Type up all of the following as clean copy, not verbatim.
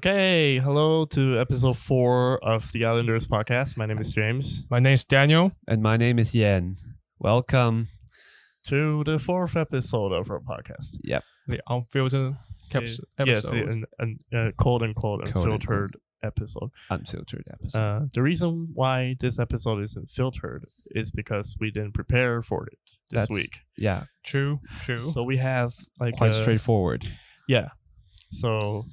Okay, hello to episode 4 of the Islanders podcast. My name is James. My name is Daniel. And my name is Yan. Welcome to the 4th episode of our podcast. Yep. The unfiltered episode. Yes, the quote unquote unfiltered episode. Unfiltered episode. The reason why this episode isn't filtered is because we didn't prepare for it this week. Yeah. True. So we have like quite straightforward. Yeah. So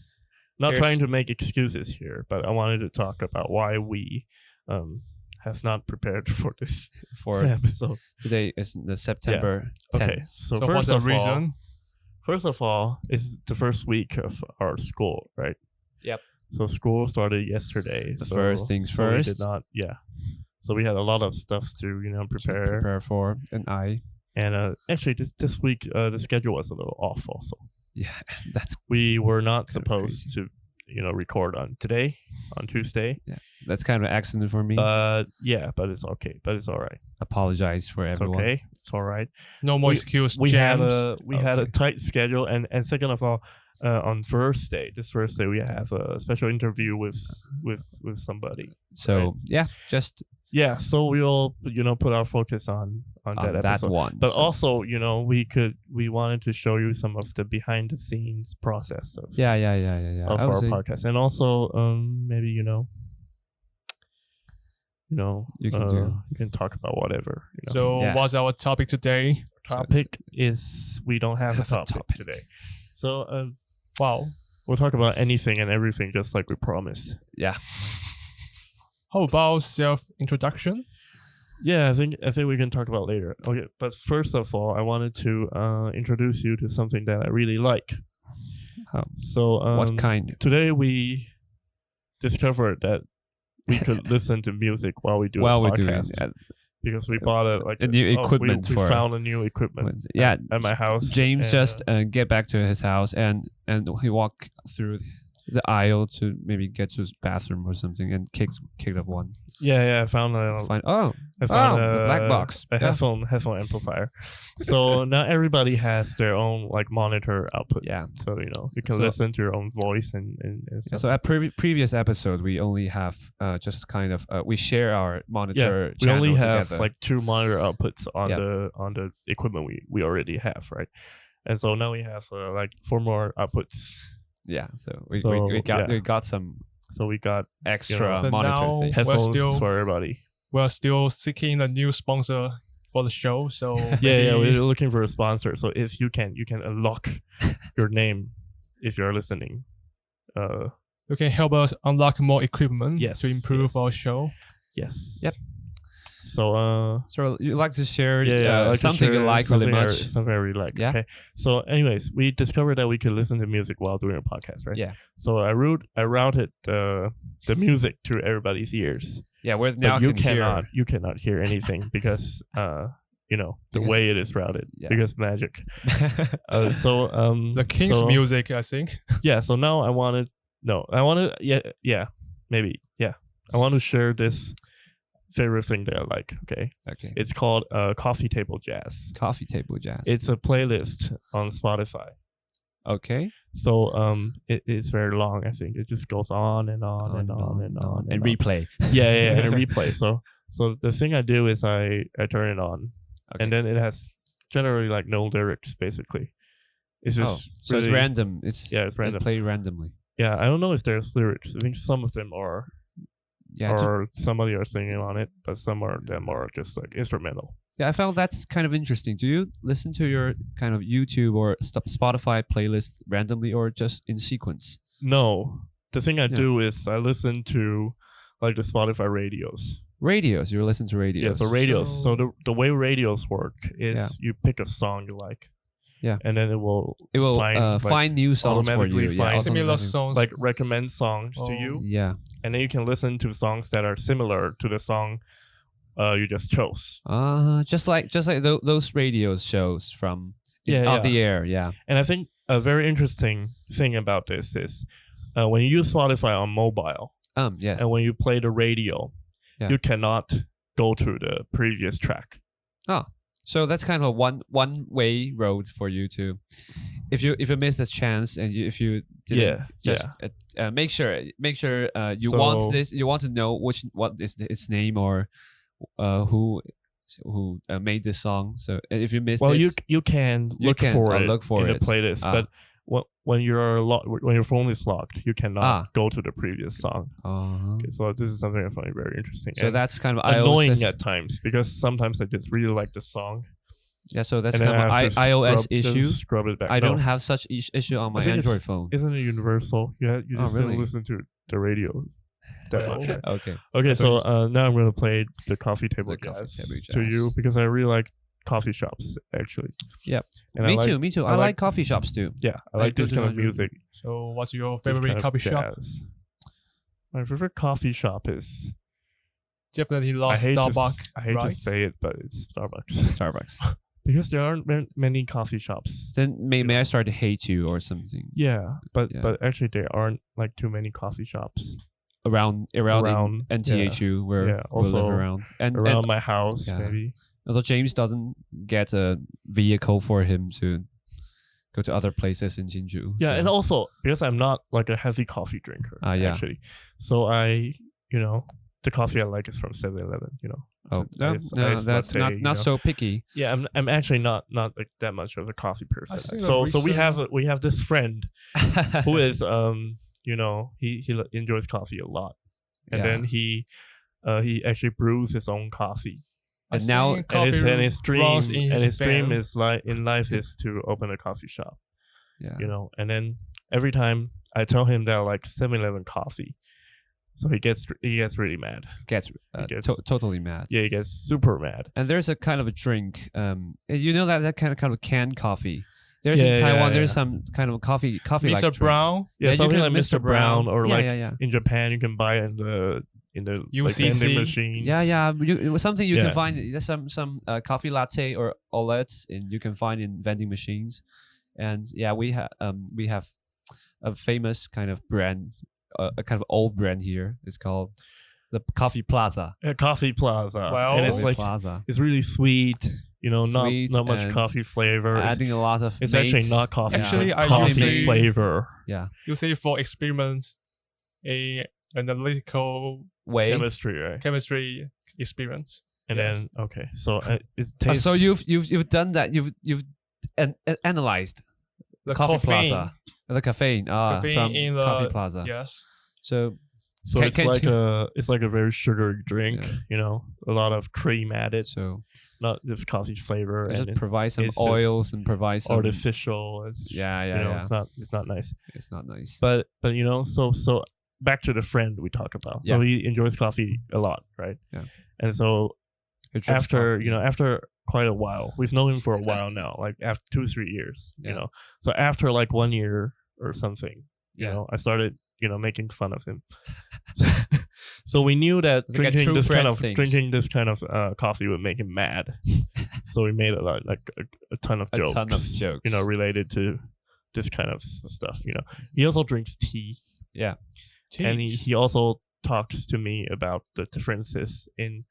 not trying to make excuses here, but I wanted to talk about why we have not prepared for this episode. Today is the September 10th. Okay, so what's the reason? First of all, it's the first week of our school, right? Yep. So school started yesterday. First things first. We did not, So we had a lot of stuff to prepare for, and actually this week the schedule was a little off also. Yeah, we were not supposed to, record on Tuesday. Yeah, that's kind of an accident for me. But it's okay. But it's all right. Apologize for everyone. Okay, it's all right. No more excuse. We had a tight schedule, and second of all, on this Thursday, we have a special interview with somebody. So right? So we'll put our focus on that episode. That one. But also, we wanted to show you some of the behind the scenes process of of our podcast, and also maybe you can talk about whatever. So what's our topic today? Topic is we don't have a topic today. So we'll talk about anything and everything, just like we promised. Yeah. How about self-introduction? Yeah, I think we can talk about later. Okay, but first of all, I wanted to introduce you to something that I really like. So what kind? Today we discovered that we could listen to music while we do a podcast. Because we bought a new equipment. We found a new equipment. At my house. James just get back to his house and he walked through the aisle to maybe get to his bathroom or something and kicked up one. Yeah, I found the black box. A headphone amplifier. So now everybody has their own monitor output. Yeah. So you can listen to your own voice and stuff. So at previous episode we only have just kind of we share our monitor. We only have together. 2 monitor outputs on the equipment we already have, right? And so now we have 4 more outputs. Yeah, so we got some. So we got extra monitor things. Headphones for everybody. We're still seeking a new sponsor for the show. So we're looking for a sponsor. So if you can unlock your name if you're listening. You can help us unlock more equipment to improve our show. Yes. Yep. So you like to share something you like really much. Something I really like. Yeah. Okay. So anyways, we discovered that we could listen to music while doing a podcast, right? Yeah. So I routed the music to everybody's ears. Yeah, where now you cannot hear anything because the way it is routed because magic. The King's music, I think. Yeah. So now I want to share this favorite thing that I like. Okay. It's called Coffee Table Jazz. Coffee Table Jazz. It's a playlist on Spotify. Okay. So it is very long. I think it just goes on and on and on and on and replay. Yeah, and a replay. So the thing I do is I turn it on, and then it has generally no lyrics. Basically, it's just so it's random. It's random. It's played randomly. Yeah, I don't know if there's lyrics. I think some of them are. Yeah, or somebody are singing on it, but some of them are just instrumental. Yeah, I found that's kind of interesting. Do you listen to your kind of YouTube or Spotify playlist randomly or just in sequence? No. The thing I do is I listen to the Spotify radios. Radios? You listen to radios? Yeah, so radios. So the way radios work is you pick a song you like. Yeah. And then it will find new songs for you. Find similar songs. Recommend songs to you. Yeah. And then you can listen to songs that are similar to the song you just chose. Just like those radio shows from off the air. Yeah. And I think a very interesting thing about this is when you use Spotify on mobile. And when you play the radio, you cannot go to the previous track. Oh. So that's kind of a one-way road for you to if you miss the chance and if you didn't make sure you want this, you want to know what is its name or who made this song. So if you missed it, you can look for it in the playlist, but when your phone is locked, you cannot go to the previous song. Okay, so this is something I find very interesting. So that's kind of annoying at times because sometimes I just really like the song. Yeah, so that's kind of an iOS issue. Scrub it back. I don't have such issue on my Android phone. Isn't it universal? You just don't listen to the radio that much. Okay. So now I'm going to play the coffee table jazz to you because I really like coffee shops actually. Yep. And me too. I like coffee shops too. Yeah, I like this kind of music. So what's your favorite coffee shop? My favorite coffee shop is definitely Starbucks. I hate to say it, but it's Starbucks. Because there aren't many coffee shops. Then may I start to hate you or something? Yeah, but actually there aren't like too many coffee shops around in NTHU where we live around and my house maybe. Also, James doesn't get a vehicle for him to go to other places in Hsinchu. Yeah, and also because I'm not like a heavy coffee drinker actually, so the coffee I like is from 7-Eleven. Oh, that's not so picky. Yeah, I'm actually not like that much of a coffee person. So we have this friend who is he enjoys coffee a lot, and then he actually brews his own coffee. And now his dream is like in life is to open a coffee shop. Yeah, and then every time I tell him that I like 7-Eleven coffee. So he gets really mad. Totally mad. Yeah, he gets super mad. And there's a kind of a drink. That kind of canned coffee. There's in Taiwan. There's some kind of coffee Mr. like Brown. Yeah, something like Mr. Brown or in Japan you can buy it in the UCC vending machines. Yeah. Something you can find some coffee latte or Olets you can find in vending machines. And we have a famous kind of brand. A kind of old brand here. It's called the Coffee Plaza. Coffee Plaza. Well, and it's like it's really sweet. Not much coffee flavor. Adding a lot of. It's actually not coffee. Actually, coffee flavor. Yeah. You say for experiment, an analytical way chemistry, right? Chemistry experience. And then so it tastes. So you've done that. You've analyzed the Coffee Plaza. The caffeine, from in the Coffee Plaza. Yes. So it's like a very sugary drink. Yeah. A lot of cream added. So not just coffee flavor. Just provide some oils and provide some artificial. It's not nice. It's not nice. But so back to the friend we talk about. So he enjoys coffee a lot, right? Yeah. And so after quite a while, we've known him for a while now, like after 2-3 years. So after like 1 year or something, I started making fun of him. So we knew that drinking this kind of coffee would make him mad. So we made a ton of jokes. Related to this kind of stuff. He also drinks tea. Yeah. And he also talks to me about the differences in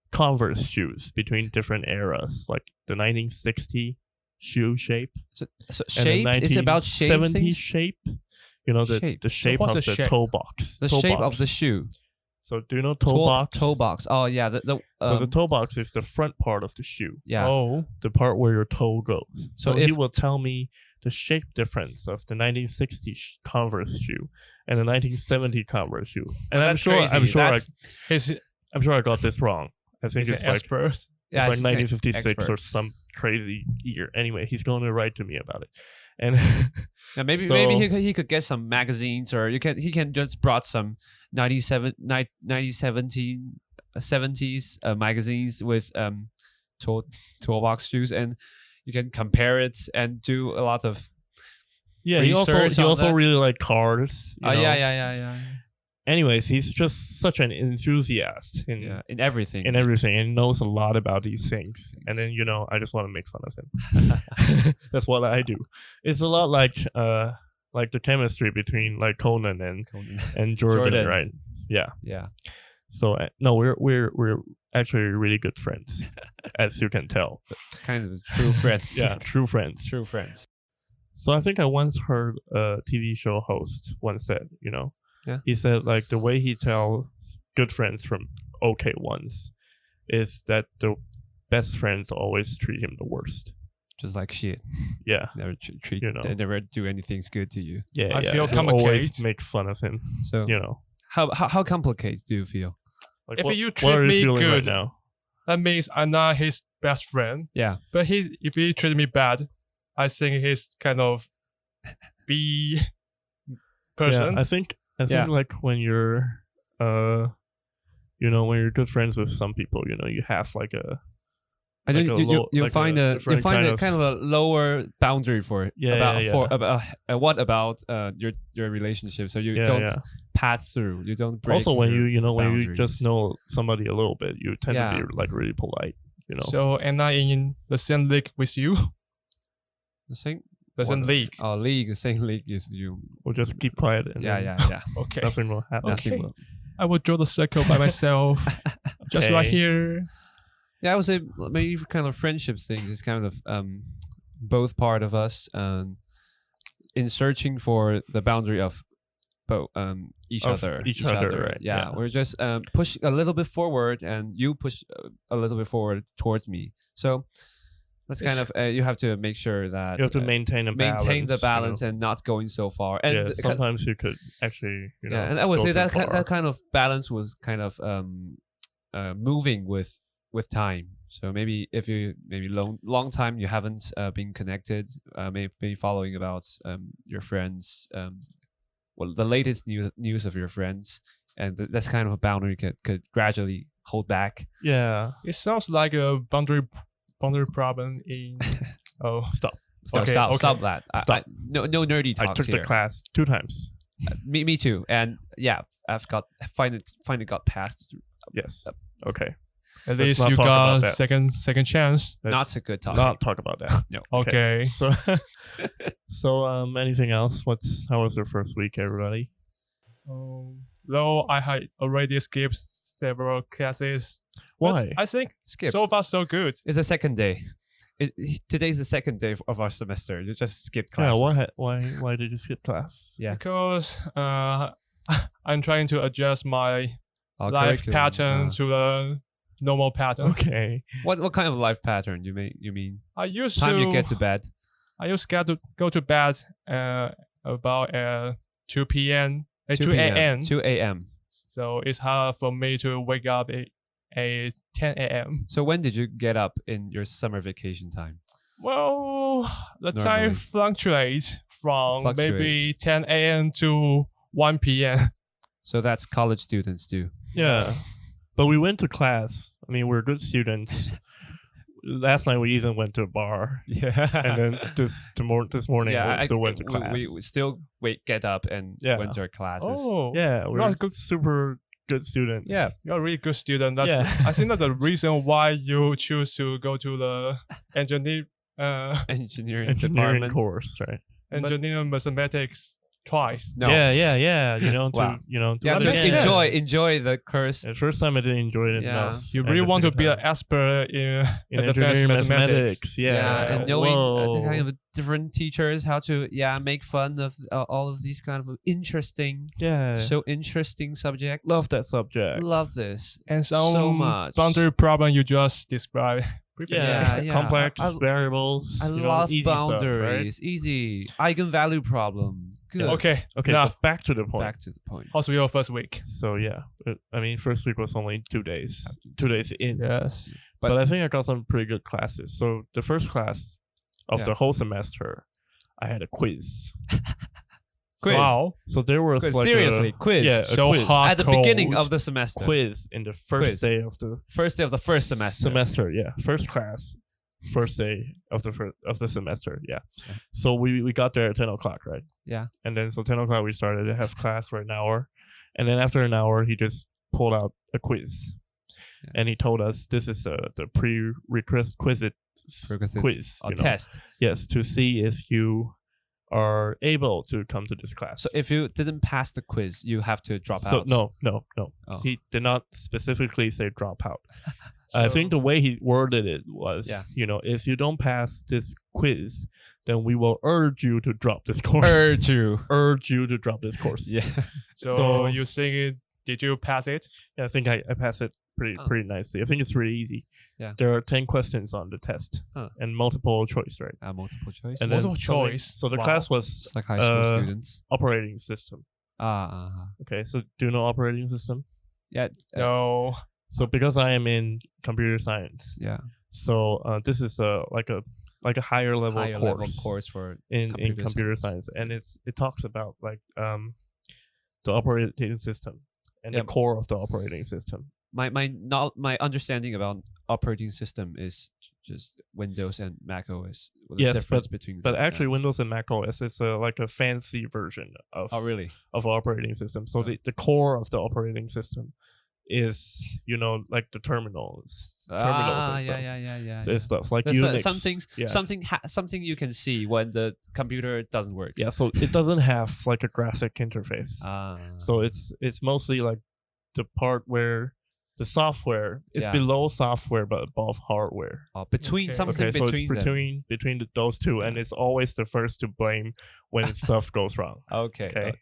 Converse shoes between different eras, like the 1960 shoe shape. So shape is about shape. 70 shape. The shape of the toe box. The shape of the shoe. So do you know toe box? Toe box. Oh yeah. So the toe box is the front part of the shoe. Yeah. Oh. The part where your toe goes. So he will tell me the shape difference of the 1960 Converse shoe and the 1970 Converse shoe. And I'm sure I got this wrong. I think it's like 1956 or some crazy year. Anyway, he's going to write to me about it, and maybe he could get some magazines, or he can just brought some 1970s magazines with toolbox shoes, and you can compare it and do a lot of he also really like cars. Yeah. Anyways, he's just such an enthusiast in everything. And knows a lot about these things. And then, I just want to make fun of him. That's what I do. It's a lot like the chemistry between like Conan and Jordan, right? Yeah. Yeah. So no, we're actually really good friends, as you can tell. Kind of true friends. Yeah, true friends. True friends. So I think I once heard a TV show host once said, he said like the way he tells good friends from okay ones is that the best friends always treat him the worst. Just like shit. Yeah. Never they never do anything good to you. Yeah. I feel they complicated. Always make fun of him. So how complicated do you feel? Like, if you what treat are you me feeling good, right now? that means I'm not his best friend. Yeah. But if he treated me bad, I think he's kind of B person. Yeah, I think like when you're when you're good friends with some people, you have like a I know you find a kind of a lower boundary for it. What about your relationship? So you don't pass through. You don't break. Also, when you boundaries. you just know somebody a little bit, you tend to be like really polite. So am I in the same league with you? The same league. Oh, league. The same league is you. We'll just keep quiet. And Okay. Nothing will happen. Okay. I will draw the circle by myself, just right here. Yeah, I would say maybe kind of friendships things is kind of both part of us in searching for the boundary of both each other. Right? Yeah, we're just push a little bit forward, and you push a little bit forward towards me. So that's kind of you have to make sure that you have to maintain the balance and not going so far. And sometimes you could actually and I would say that kind of balance was kind of moving with time. So maybe if you long time you haven't been connected, maybe following about your friends, the latest news of your friends, and that's kind of a boundary could gradually hold back. Yeah, it sounds like a boundary problem in. Oh, stop that. Stop. No nerdy talks. I took here. the class 2 times. Me too, and I've finally got passed through. Yes. Okay. At least you got second chance. Not a good topic. Not talk about that. No. Okay. So anything else? How was your first week, everybody? Though I had already skipped several classes. Why? I think so far so good. It's the second day. Today's the second day of our semester. You just skipped classes. Yeah. Why did you skip class? Yeah. Because I'm trying to adjust my life pattern to the normal pattern. Okay. What kind of life pattern you mean? I used time you get to bed. I used to go to bed about 2 p.m. 2 a.m. 2 a.m. So it's hard for me to wake up at 10 a.m. So when did you get up in your summer vacation time? Well, the time fluctuates from maybe 10 a.m. to 1 p.m. So that's college students do. Yeah. But we went to class. I mean, we're good students. Last night we even went to a bar. Yeah. And then this morning we still went to class. We still get up and went to our classes. Oh. Yeah. We're super good students. Yeah. You're a really good student. I think that's the reason why you choose to go to the engineering department course, right? Engineering mathematics twice. No. Yeah. To enjoy the course. The first time I didn't enjoy it enough. You really want to be an expert in engineering mathematics. Yeah. And knowing the kind of different teachers, how to make fun of all of these kind of interesting subjects. Love that subject. Love this. And so much. Boundary problem you just described. Complex variables. I love easy boundaries. Stuff, right? Easy. Eigenvalue problem. Good. Okay. Now, so back to the point. How's your first week? So first week was only 2 days. 2 days in. Yes. But I think I got some pretty good classes. So the first class of the whole semester, I had a quiz. Quiz. Wow. So there was quiz. Yeah, so quiz. At the beginning of the semester. Quiz in the first day of the first semester. First class. First day of the semester. Yeah. So we got there at 10 o'clock, right? Yeah. And then 10 o'clock we started to have class for an hour. And then after an hour he just pulled out a quiz. Yeah. And he told us this is the prerequisite quiz. Test. Yes, to see if you are able to come to this class. So if you didn't pass the quiz, you have to drop out. No. Oh. He did not specifically say drop out. I think the way he worded it was, if you don't pass this quiz, then we will urge you to drop this course. Urge you to drop this course. Yeah. So you think did you pass it? Yeah, I think I passed it pretty nicely. I think it's really easy. Yeah. There are 10 questions on the test and multiple choice, right? Multiple choice. And multiple choice. So the class was just like high school students. Operating system. Okay, so do you know operating system? Yeah. No. So because I am in computer science, so this is like a higher level course for in computer science, and it talks about like the operating system and the core of the operating system. My understanding about operating system is just Windows and Mac OS. Yes, difference between but actually Windows and Mac OS is like a fancy version of of operating system. So the core of the operating system is like the terminals and stuff. Yeah. So it's stuff like there's Unix. Something you can see when the computer doesn't work. Yeah, so it doesn't have like a graphic interface. So it's mostly like the part where the software is below software but above hardware. Between so it's between those two, and it's always the first to blame when stuff goes wrong. Okay.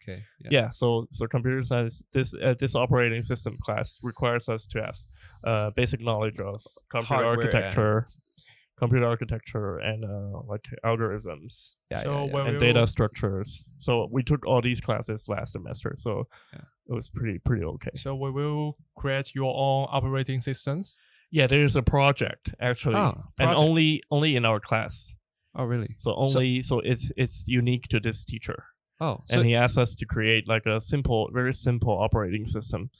Yeah. So computer science, this operating system class requires us to have basic knowledge of computer architecture and like algorithms. And data structures. So we took all these classes last semester. So it was pretty okay. So we will create your own operating systems. Yeah, there's a project actually, and only in our class. Oh, really? So it's unique to this teacher. Oh, and he asked us to create like a very simple operating system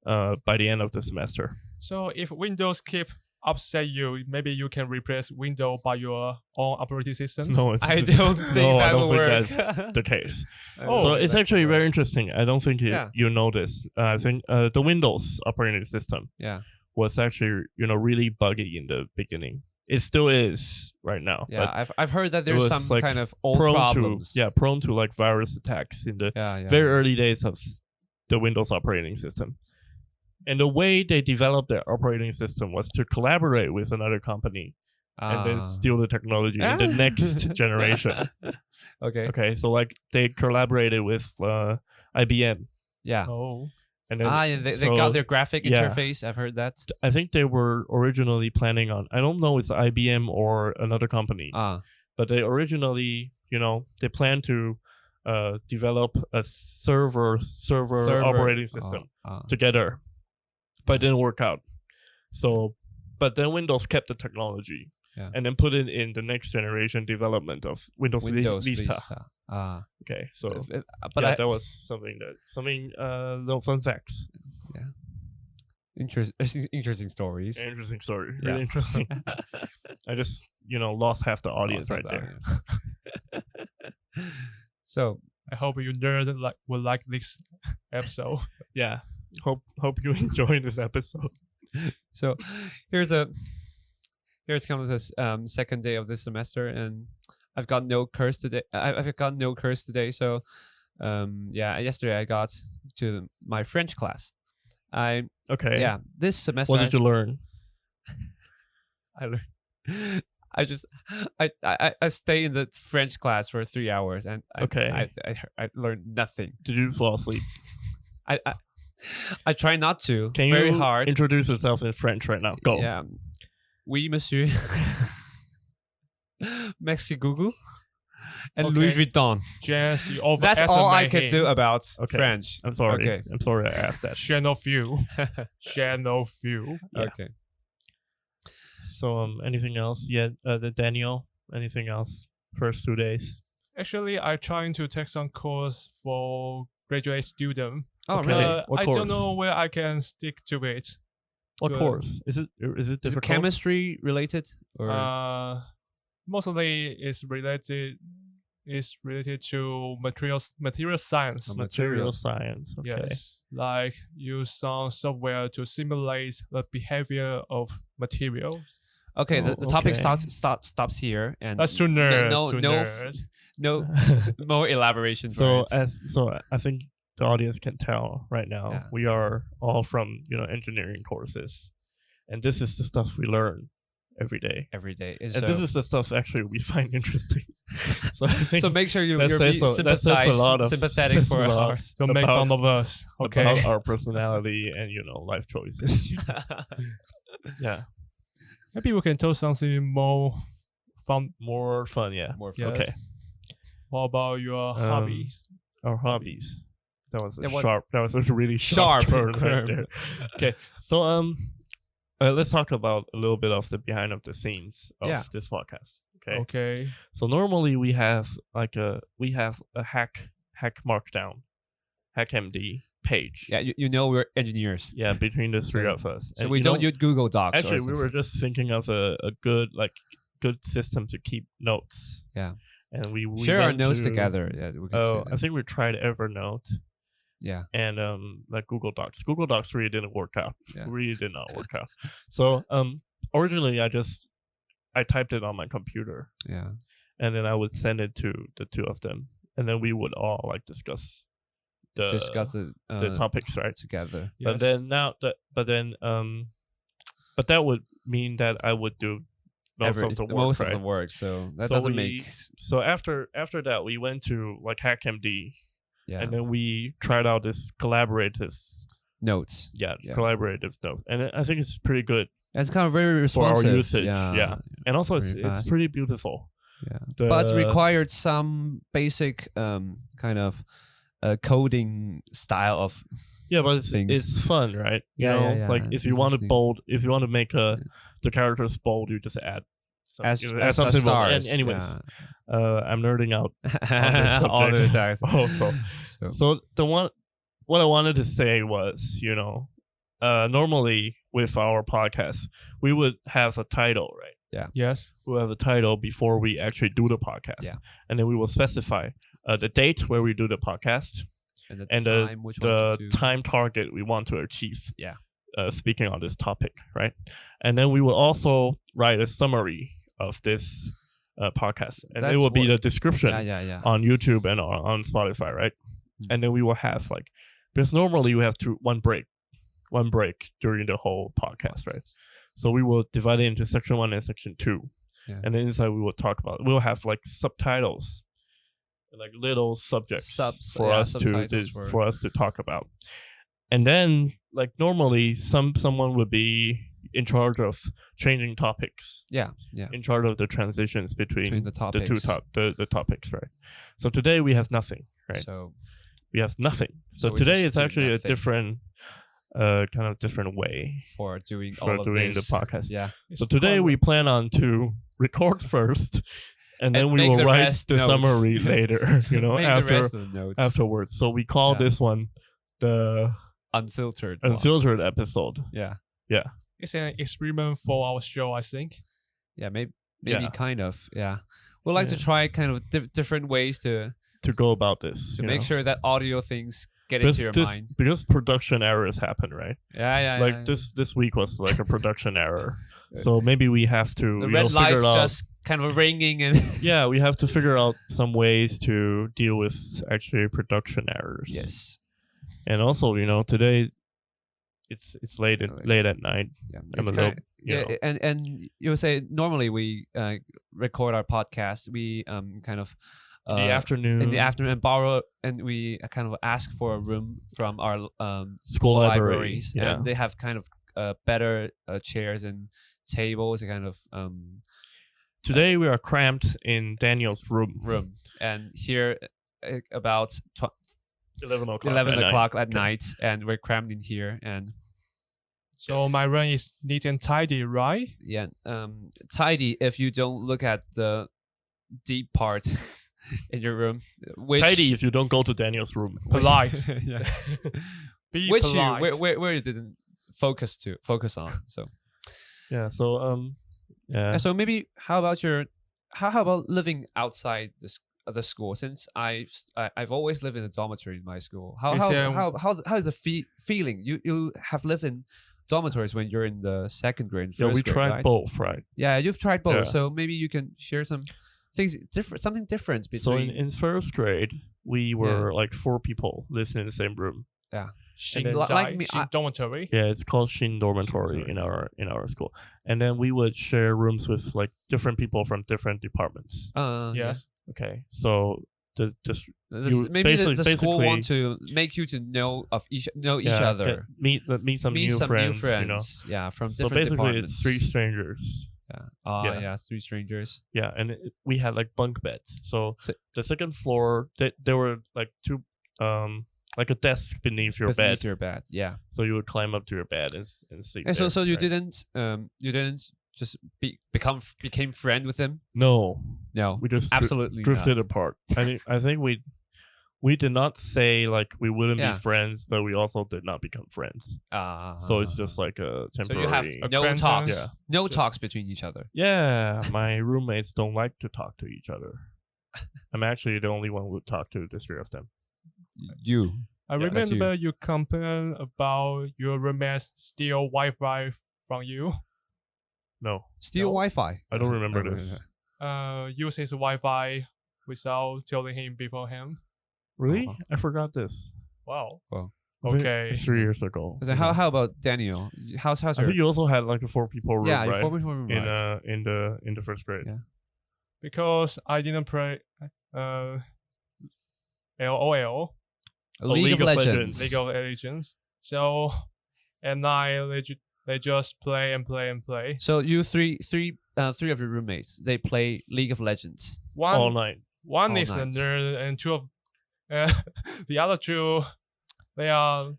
by the end of the semester. So if Windows keep upset you, maybe you can replace Windows by your own operating system. No, I don't think that will work. That's the case. So it's actually very interesting. I don't think you know this. I think the Windows operating system was actually really buggy in the beginning. It still is right now. Yeah, I've heard that there's some like kind of old problems. Prone to like virus attacks in the very early days of the Windows operating system. And the way they developed their operating system was to collaborate with another company and then steal the technology in the next generation. Okay. So like they collaborated with IBM. Yeah. Oh. And then, they got their graphic interface. I've heard that. I think they were originally planning on, I don't know if it's IBM or another company, but they originally, they planned to develop a server operating system together. But it didn't work out. So, but then Windows kept the technology and then put it in the next generation development of Windows Vista. Okay, so but that was something little fun facts. Yeah, interesting stories. Interesting story, really interesting. I just lost half the audience right there. So I hope you nerd will like this episode. Yeah. Hope you enjoy this episode. So here's comes this second day of this semester, and I've got no course today. I've got no course today. So yesterday I got to my French class. This semester. What did you learn? I stay in the French class for 3 hours, and I learned nothing. Did you fall asleep? I try not to. Can very you hard. Introduce yourself in French right now? Go. Yeah. Oui, monsieur. Merci, Google. And Louis Vuitton. That's all I can do about French. I'm sorry. Okay. I'm sorry I asked that. Je n'en few. Okay. So anything else? Daniel, anything else? First 2 days. Actually, I'm trying to take some course for graduate student. Oh, really? I don't know where I can stick to it. What course? Is it difficult? Is it chemistry related? Or? Mostly it's related to material science. Material science. Okay. Yes. Like use some software to simulate the behavior of materials. Okay, the topic stops here, and that's too nerd. No more elaboration. So I think the audience can tell right now we are all from engineering courses, and this is the stuff we learn every day. And this is the stuff actually we find interesting. So I think so make sure you're sympathetic for us. Don't make fun of us. Okay. About our personality and life choices. Yeah. Maybe we can tell something more fun. More fun. Yes. Okay. What about your hobbies? Our hobbies. That was a really sharp turn right there. Okay. So let's talk about a little bit of the behind of the scenes of this podcast. Okay. So normally we have a hack markdown, hack MD page. Yeah, we're engineers. Yeah, between the three of us. So we don't use Google Docs. Actually, we were just thinking of a good system to keep notes. Yeah. And we share our notes together. Yeah. I think we tried Evernote. Yeah. And Google Docs. Google Docs really didn't work out. Yeah. Really did not work out. So originally I typed it on my computer. Yeah. And then I would send it to the two of them. And then we would all discuss the topics, right? Together. But then but that would mean that I would do most of the work. So that doesn't make. So after that, we went to HackMD. Yeah. And then we tried out this collaborative notes. Yeah, collaborative note, and I think it's pretty good. It's kind of very responsive for our usage. Yeah. And also it's pretty beautiful. Yeah, but it's required some basic kind of coding style of. Yeah, but it's fun, right? You know, like if you want to make the characters bold, you just add. As something stars. Anyways, I'm nerding out on this subject. So what I wanted to say was, normally with our podcast, we would have a title, right? Yeah. Yes. We'll have a title before we actually do the podcast. Yeah. And then we will specify the date where we do the podcast and the time target we want to achieve. Yeah. Speaking on this topic, right? And then we will also write a summary of this podcast, and it will be the description on YouTube and on Spotify, right? Mm-hmm. And then we will have because normally we have one break during the whole podcast, right? So we will divide it into section 1 and section 2, and then inside we will talk about. We'll have subtitles, little subjects for us to talk about, and then normally someone would be in charge of changing topics. Yeah. In charge of the transitions between the topics. The topics, right? So today we have nothing, right? So we have nothing. So today it's actually a different kind of different way for doing the podcast. Yeah. So today we plan on to record first, and then we will write the summary later, afterwards. So we call this one the unfiltered episode. Yeah. It's an experiment for our show, I think. Yeah, maybe kind of. Yeah, we'd like to try kind of different ways to go about this to make sure that audio things get into your mind. Because production errors happen, right? Yeah. This week was a production error, so maybe we have to the red lights just kind of ringing and we have to figure out some ways to deal with actually production errors. Yes, and also today. It's late at night. Yeah, and you would say normally we record our podcast. We kind of in the afternoon and borrow, and we kind of ask for a room from our school libraries. Yeah, and they have kind of better chairs and tables. And kind of today we are cramped in Daniel's room, and here about 11 o'clock at night, and we're crammed in here. And so my room is neat and tidy, right? Yeah, tidy if you don't look at the deep part in your room. Tidy if you don't go to Daniel's room. Polite. Yeah. Be polite. Where you didn't focus on. So yeah. So So maybe how about living outside the school? Since I've always lived in a dormitory in my school. How is the feeling? You have lived in dormitories when you're in the second grade. Yeah, we tried both, right? Yeah, you've tried both. Yeah. So maybe you can share some things something different between. So in first grade, we were 4 people living in the same room. Yeah. Shin dormitory. Yeah, it's called Shin dormitory in our school. And then we would share rooms with like different people from different departments. Yes. Okay, so maybe the school want to make you to know each other, meet some new friends, you know. Yeah, from so different basically departments. it's 3 strangers. Yeah. 3 strangers. Yeah, and we had like bunk beds. So the second floor, there were like 2 like a desk beneath your bed. Yeah. So you would climb up to your bed and sleep. And there, so you didn't just became friend with him? No, we just absolutely drifted not. apart. I think we did not say like we wouldn't be friends, but we also did not become friends. So it's just like a temporary. So you have no talks, talks between each other. Yeah, my roommates don't like to talk to each other. I'm actually the only one who would talk to the 3 of them. I remember you complained about your roommates steal Wi-Fi from you. No. Steal Wi-Fi? I don't remember this. Use his Wi-Fi without telling him beforehand. Really? I forgot this. Wow. Okay. It's 3 years ago. So how about Daniel? How's I think you also had like a 4 people room, right? 4 people room, right? In the first grade. Yeah. Because I didn't play LOL. League of Legends. League of Legends. So at night they just play and play and play. So you three of your roommates, they play League of Legends all night. One is a nerd and 2 of the other 2 they are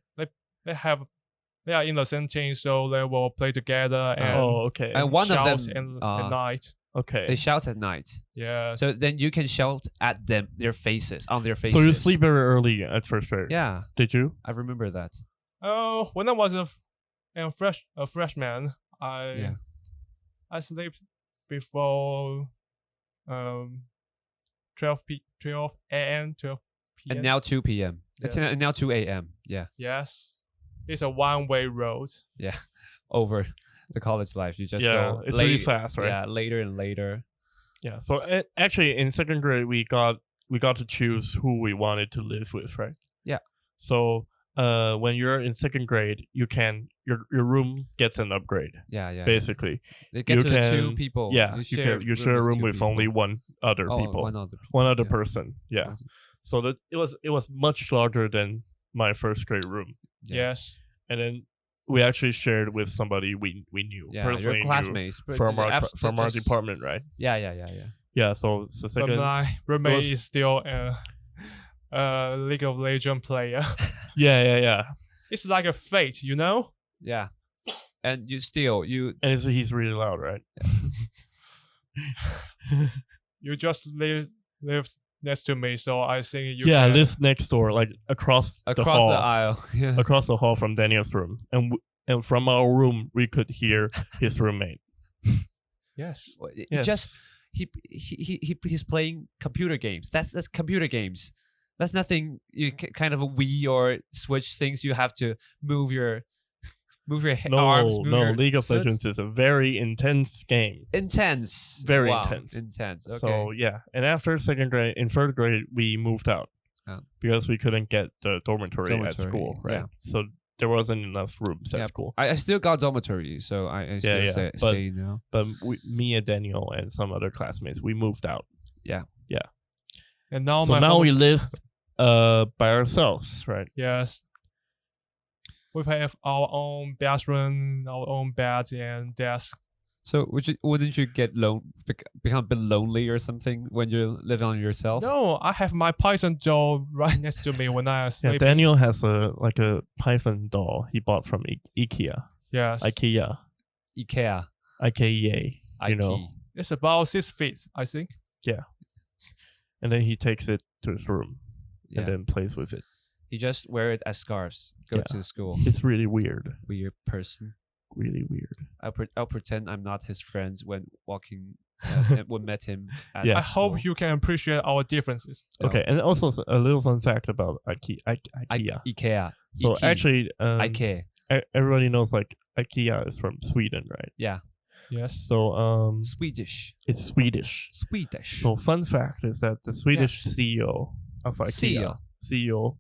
in the same team, so they will play together and and one of them at night. Okay. They shout at night. Yeah. So then you can shout at them, on their faces. So you sleep very early at first grade. Yeah. Did you? I remember that. Oh, when I was a freshman, I sleep before 12 a.m. 12 p.m. And now 2 p.m. It's now 2 a.m. Yeah. Yes. It's a one-way road. Yeah. Over the college life, you just go. It's really fast, right? Yeah, later and later. Yeah. So actually, in second grade, we got to choose who we wanted to live with, right? Yeah. So when you're in second grade, you can your room gets an upgrade. Yeah. Basically, it gets to the 2 people. Yeah, you share a room with only one other people. One other person. Yeah. So that it was much larger than my first grade room. Yeah. Yes. And then we actually shared with somebody we knew personally, your classmates from our department, right? Yeah. So second, but my roommate is still a League of Legends player. Yeah. It's like a fate, you know? Yeah. And he's really loud, right? You just live next to me, so I think you live next door, like across the hall, the aisle, across the hall from Daniel's room, and from our room we could hear his roommate. Yes. He's playing computer games. That's computer games. That's nothing. You kind of a Wii or Switch things. You have to move your arms. League of Legends is a very intense game. Intense. Very intense. Intense. Okay. So and after second grade, in third grade, we moved out because we couldn't get the dormitory at school, right? Yeah. So there wasn't enough rooms at school. I still got dormitory, so I still stay now. But me and Daniel and some other classmates, we moved out. Yeah. And now we live by ourselves, right? Yes. We have our own bathroom, our own bed and desk. So wouldn't you become a bit lonely or something when you live on yourself? No, I have my Python doll right next to me when I sleep. Yeah, Daniel has a Python doll he bought from IKEA. Yes. IKEA. You know. It's about 6 feet, I think. Yeah. And then he takes it to his room and then plays with it. He just wear it as scarves. Go to school. It's really weird. Weird person. Really weird. I'll pretend I'm not his friends when walking. We met him. I hope you can appreciate our differences. Okay, and also a little fun fact about IKEA. So actually, IKEA. Everybody knows like IKEA is from Sweden, right? Yeah. Yes. So Swedish. It's Swedish. So fun fact is that the Swedish CEO of IKEA. CEO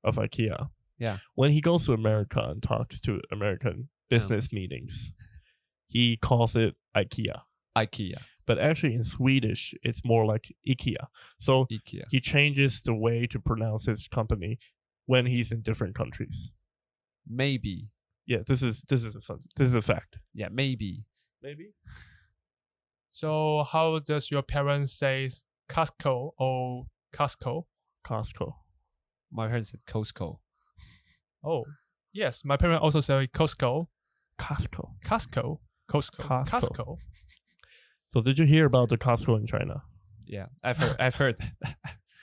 of IKEA Yeah. When he goes to America and talks to American business meetings, he calls it IKEA. IKEA. But actually in Swedish, it's more like IKEA. So IKEA. he changes the way to pronounce his company when he's in different countries. Maybe. Yeah, this is a fact. Yeah, maybe. So how does your parents say Costco or Costco? Costco. My parents said Costco. Oh, yes. My parents also say Costco. Costco. Costco. Costco. Costco. Costco. So did you hear about the Costco in China? Yeah, I've heard.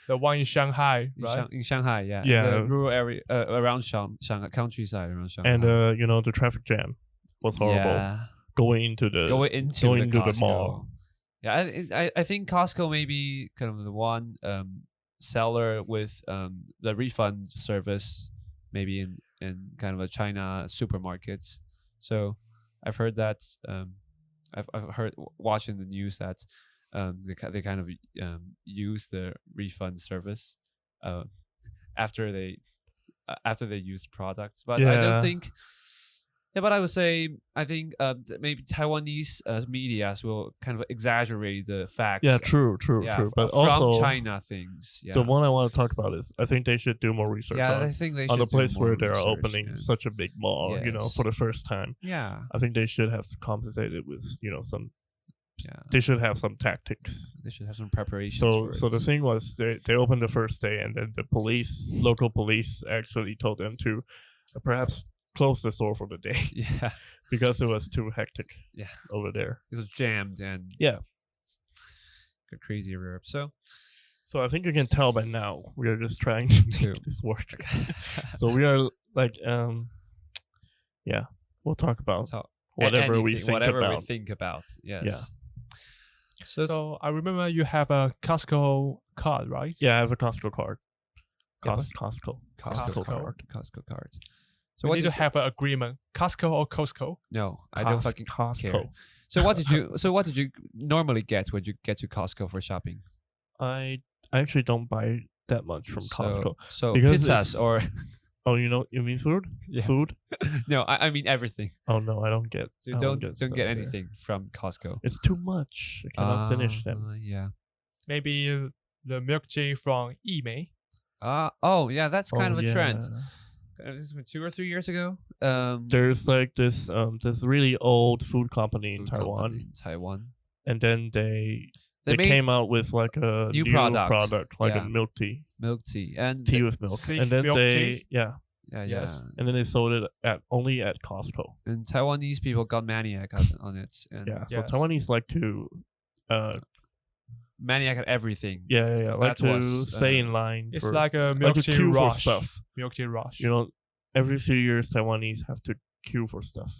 The one in Shanghai, right? In Shanghai, yeah. Yeah. The rural area around Shanghai, countryside around Shanghai. And the traffic jam was horrible. Yeah. Going into the mall. Yeah, I think Costco may be kind of the one seller with the refund service, maybe in kind of a China supermarkets. So I've heard that I've heard watching the news that they kind of use the refund service after they use products, but I don't think. Yeah, but I would say I think maybe Taiwanese medias will kind of exaggerate the facts. Yeah, true. But from also China things. Yeah. the one I want to talk about is I think they should do more research I think they should on the do place more where they're research, opening such a big mall, Yes. for the first time. Yeah. I think they should have compensated with, some. Yeah. They should have some tactics. They should have some preparation. So the thing was, they opened the first day, and then the local police, actually told them to perhaps close the store for the day. Yeah. Because it was too hectic. Yeah. Over there. It was jammed and yeah, got crazy everywhere. So I think you can tell by now we are just trying to make this work. So we are like we'll talk about whatever we think about. Yes. Yeah. So I remember you have a Costco card, right? Yeah, I have a Costco card. Costco card. So we need to have an agreement. Costco or Costco? No, I don't fucking Costco. care. So what did you normally get when you get to Costco for shopping? I actually don't buy that much from Costco. So because pizzas or oh, you mean food? Yeah. Food? No, I mean everything. Oh no, I don't get. So don't get anything from Costco. It's too much. I cannot finish them. Yeah. Maybe the milk tea from Yimei. Oh yeah, that's kind of a trend. Yeah. 2 or 3 years ago. There's like this really old food company in Taiwan. And then they came out with like a new product like a milk tea. Milk tea and tea with milk. And then Yes. And then they sold it only at Costco. And Taiwanese people got maniac on it. And so Taiwanese like to maniac at everything. Yeah. Like to stay in line. It's like a milk tea rush. Stuff. Milk tea rush. Every few years Taiwanese have to queue for stuff.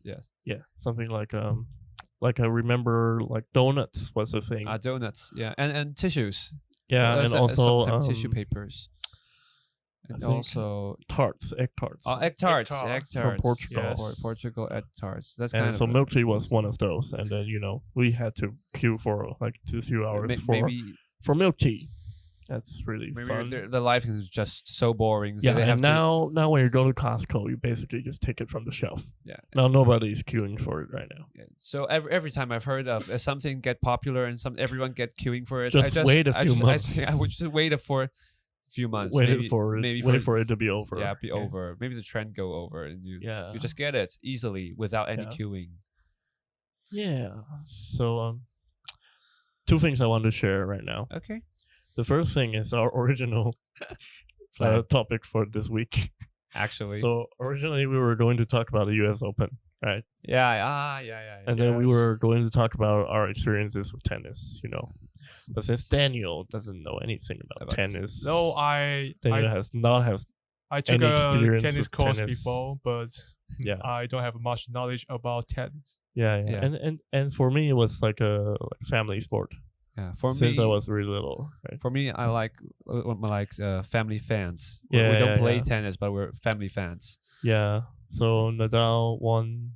Yes. Yeah, something like I remember like donuts was a thing. Donuts, yeah, and tissues. Yeah, and also tissue papers. And also egg tarts. Egg tarts from Portugal. Yes. Portugal egg tarts. That's and kind so of milk tea was one of those, and then we had to queue for like a few hours for milk tea. That's really fun. The life is just so boring. So yeah, and now when you go to Costco, you basically just take it from the shelf. Yeah. Now nobody's queuing for it right now. Yeah. So every time I've heard of something get popular and everyone get queuing for it, just wait a few months. I would just wait for a few months. Wait for it to be over. Yeah, over. Maybe the trend go over and you just get it easily without any queuing. Yeah. So 2 things I want to share right now. Okay. The first thing is our original topic for this week. Actually. So originally we were going to talk about the US Open, right? Yeah. And then we were going to talk about our experiences with tennis, But since Daniel doesn't know anything about tennis, Daniel has not have. I took a tennis course tennis. before, but I don't have much knowledge about tennis. Yeah. And for me, it was like a family sport. Yeah, since I was really little. Right? For me, I like family fans. We don't play tennis, but we're family fans. Yeah. So Nadal won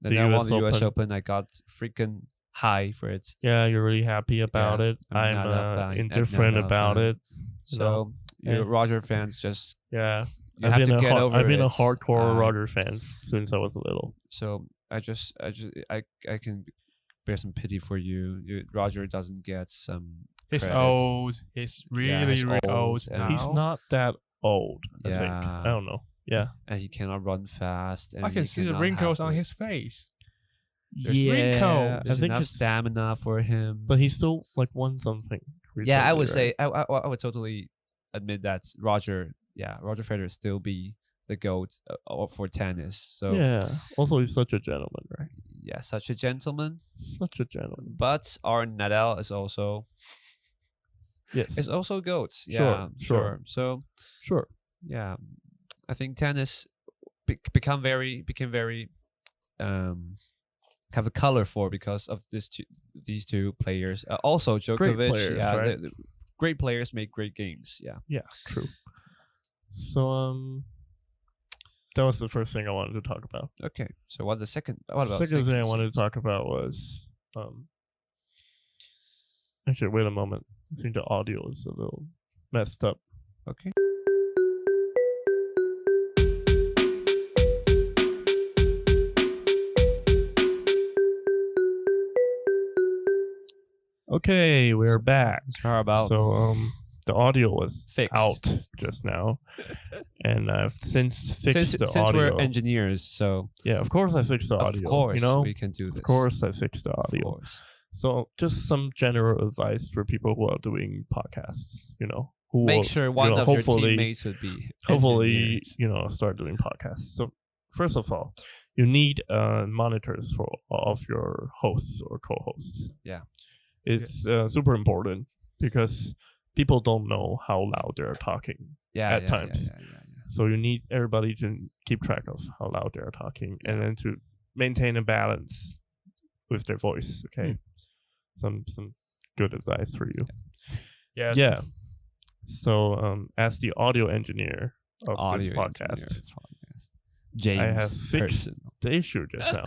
the US Open. I got freaking high for it. Yeah, you're really happy about it. I'm indifferent about it. So Roger fans just have to get over it. I've been a hardcore Roger fan since I was little. So I can bear some pity for you. Roger doesn't get some. He's credit. old. He's really old. He's not that old. I think. Yeah. I don't know. Yeah. And he cannot run fast. And I can see the wrinkles on his face. There's wrinkles. There's enough stamina for him. But he still like won something. Recently, yeah, I would right? say I would totally admit that Roger Federer still be the GOAT for tennis. So yeah. Also, he's such a gentleman, right? Yeah, such a gentleman. Such a gentleman. But our Nadal is also. Yes. It's also GOATs. Yeah, sure. So sure. Yeah, I think tennis became very have a color for because of these two players. Also Djokovic. Great players, right? Great players make great games. Yeah. Yeah, true. So that was the first thing I wanted to talk about. Okay. So what about second thing I wanted to talk about was actually wait a moment. I think the audio is a little messed up. Okay. Okay, we're back. How about the audio was fixed out just now, and I've since fixed the audio. Since we're engineers, so yeah, of course I fixed the audio. Of course, you know, we can do this. Of course I fixed the audio. Of course. So just some general advice for people who are doing podcasts. You know, who make will, sure one of your teammates would be hopefully engineers. Start doing podcasts. So first of all, you need monitors for all of your hosts or co-hosts. Yeah. It's super important because people don't know how loud they're talking at times. So you need everybody to keep track of how loud they're talking and then to maintain a balance with their voice. Okay, some good advice for you. Yes. Yeah. So as the audio engineer of this podcast, James I have fixed the issue just now.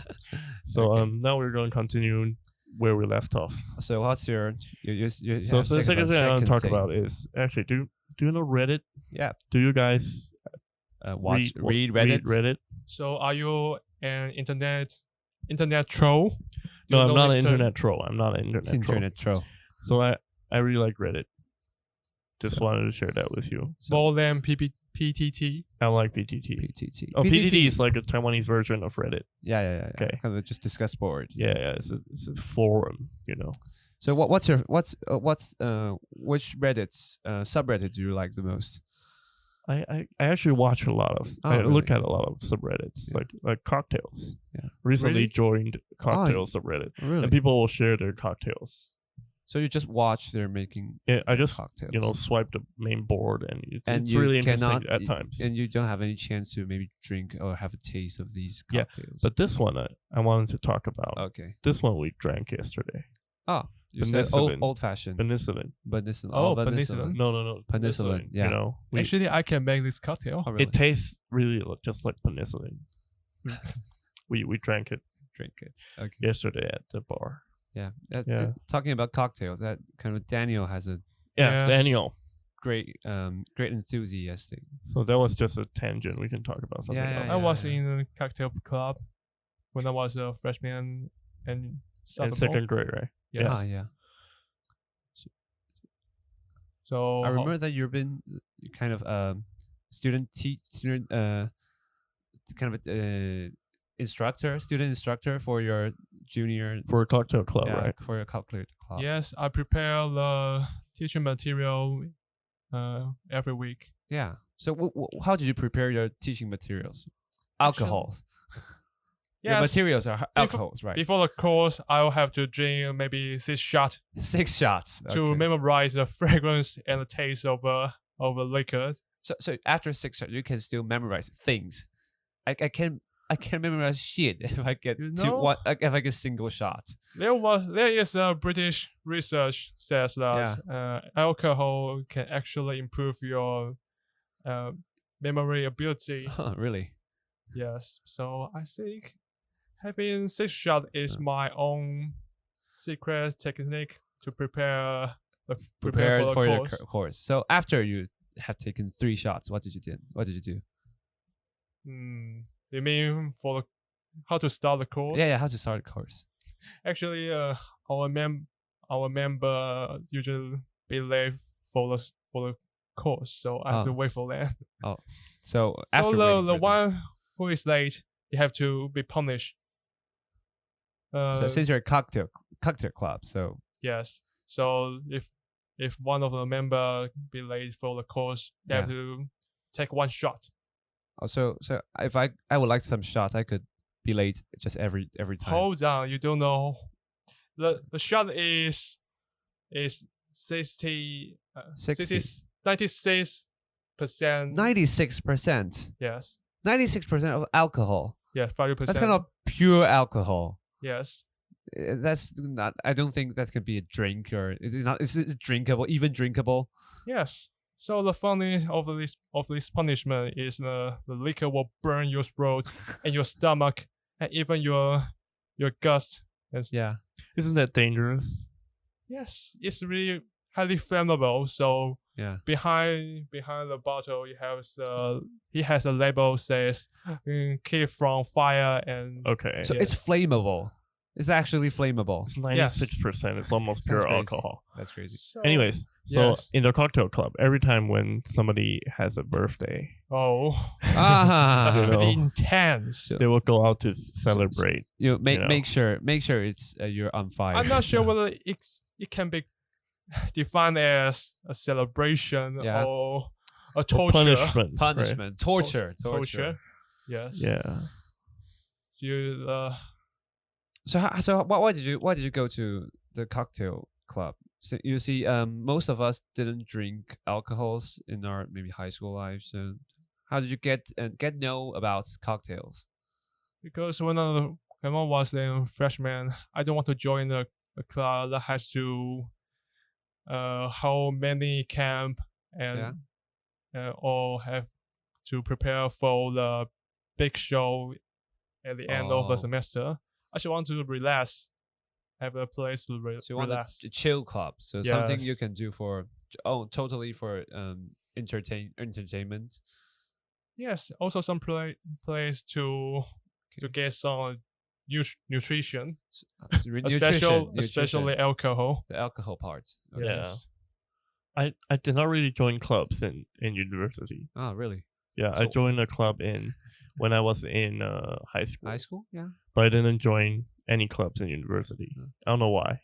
So now we're going to continue where we left off. So what's your so the second thing I want to talk about is actually do you know Reddit? Yeah. Do you guys read Reddit? So are you an internet troll? No, I'm not an internet troll. I'm not an internet troll. So I really like Reddit. Just wanted to share that with you. More than PTT. I like PTT. PTT. Oh, PTT is like a Taiwanese version of Reddit. Yeah. Okay. Kind of just discuss board. Yeah. It's a forum, you know. So which Reddit's subreddit do you like the most? I actually watch a lot of. I look at a lot of subreddits like cocktails. Yeah. Recently joined cocktail subreddit. Really? And people will share their cocktails. So you just watch they're making I just cocktails. Swipe the main board and it's you really interesting at times. And you don't have any chance to maybe drink or have a taste of these cocktails. But this one I wanted to talk about. Okay. This one we drank yesterday. Oh, you said old fashioned. Penicillin. Penicillin. No. Penicillin. Yeah. You know, actually, I can make this cocktail. Oh, really? It tastes really just like penicillin. we drank it. Okay. Yesterday at the bar. Yeah. Talking about cocktails, that kind of Daniel has a Daniel. Great enthusiastic. So that was just a tangent. We can talk about something else. I was in a cocktail club when I was a freshman and second grade, right? Yes. Yeah. So I remember that you've been kind of student student instructor for your junior for a cocktail club, right? For your cocktail club. Yes, I prepare the teaching material every week. Yeah. So how did you prepare your teaching materials? Alcohols. Your materials are alcohols, right? Before the course, I'll have to drink maybe 6 shots. 6 shots to memorize the fragrance and the taste of liquor. So after 6 shots, you can still memorize things. I can't memorize shit if I get if I get single shot. There is a British research says that alcohol can actually improve your memory ability. Oh, really? Yes. So I think having 6 shots is my own secret technique to prepare for your course. course. So after you have taken 3 shots, what did you do? You mean for how to start the course? Yeah, how to start a course. Actually, our member usually be late for the course, so I have to wait for that. Oh, so after the one who is late, you have to be punished. So since you're a cocktail club, so yes. So if one of the member be late for the course, you have to take one shot. Oh, so if I would like some shot, I could be late just every time. Hold on, you don't know. The shot is 96%. 96%. Yes. 96% of alcohol. Yeah, 30%. That's kind of pure alcohol. Yes. That's not. I don't think that could be a drink, or is it not? Is it drinkable? Even drinkable? Yes. So the funny of this punishment is the liquor will burn your throat and your stomach and even your guts. Yeah. Isn't that dangerous? Yes, it's really highly flammable. So yeah, behind the bottle, he has a label says keep from fire and okay. So it's flammable. It's actually flammable. It's 96%. It's almost pure alcohol. That's crazy. Anyways, so in the cocktail club, every time when somebody has a birthday, that's pretty intense. They will go out to celebrate. Make sure it's you're on fire. I'm not sure whether it can be defined as a celebration or a torture. Punishment. Right? Torture. Yes. Yeah. So why did you go to the cocktail club? So you see, most of us didn't drink alcohols in our maybe high school lives. So how did you get know about cocktails? Because when I was a freshman, I don't want to join a club that has to hold many camp and or have to prepare for the big show at the end of the semester. I just want to relax, have a place to relax. So you want a chill club, so something you can do totally for entertainment. Yes, also some place to get some nutrition, especially alcohol. The alcohol part. Okay. Yes. I did not really join clubs in university. Oh, really? Yeah, I joined a club when I was in high school. High school, yeah. But I didn't join any clubs in university. I don't know why.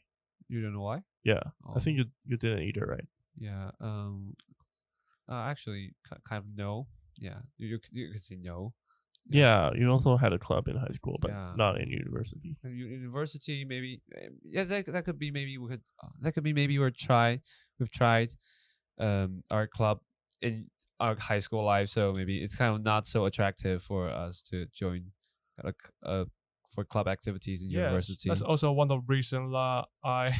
You don't know why? Yeah, I think you didn't either, right? Yeah. Actually, kind of no. Yeah, you could say no. Yeah, you also had a club in high school, but not in university. University, maybe. Yeah, that could be maybe we could. That could be maybe we've tried our club in our high school life, so maybe it's kind of not so attractive for us to join for club activities in university. That's also one of the reasons that I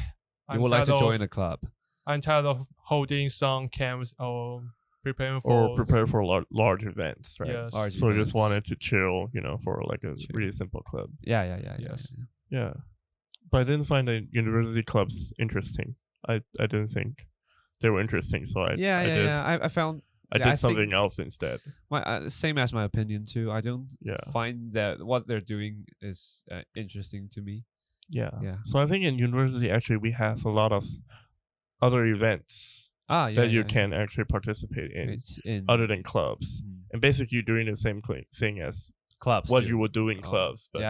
would like to join a club. I'm tired of holding some camps or prepare for large events, right? Yes. So I just wanted to chill, for like a really simple club. Yeah. Yeah. But I didn't find the university clubs interesting. I didn't think they were interesting, so I found I did something else instead. Same as my opinion too. I don't find that what they're doing is interesting to me. Yeah. So I think in university actually we have a lot of other events that you can actually participate in other than clubs. And basically you're doing the same thing as clubs. What you would do in clubs. But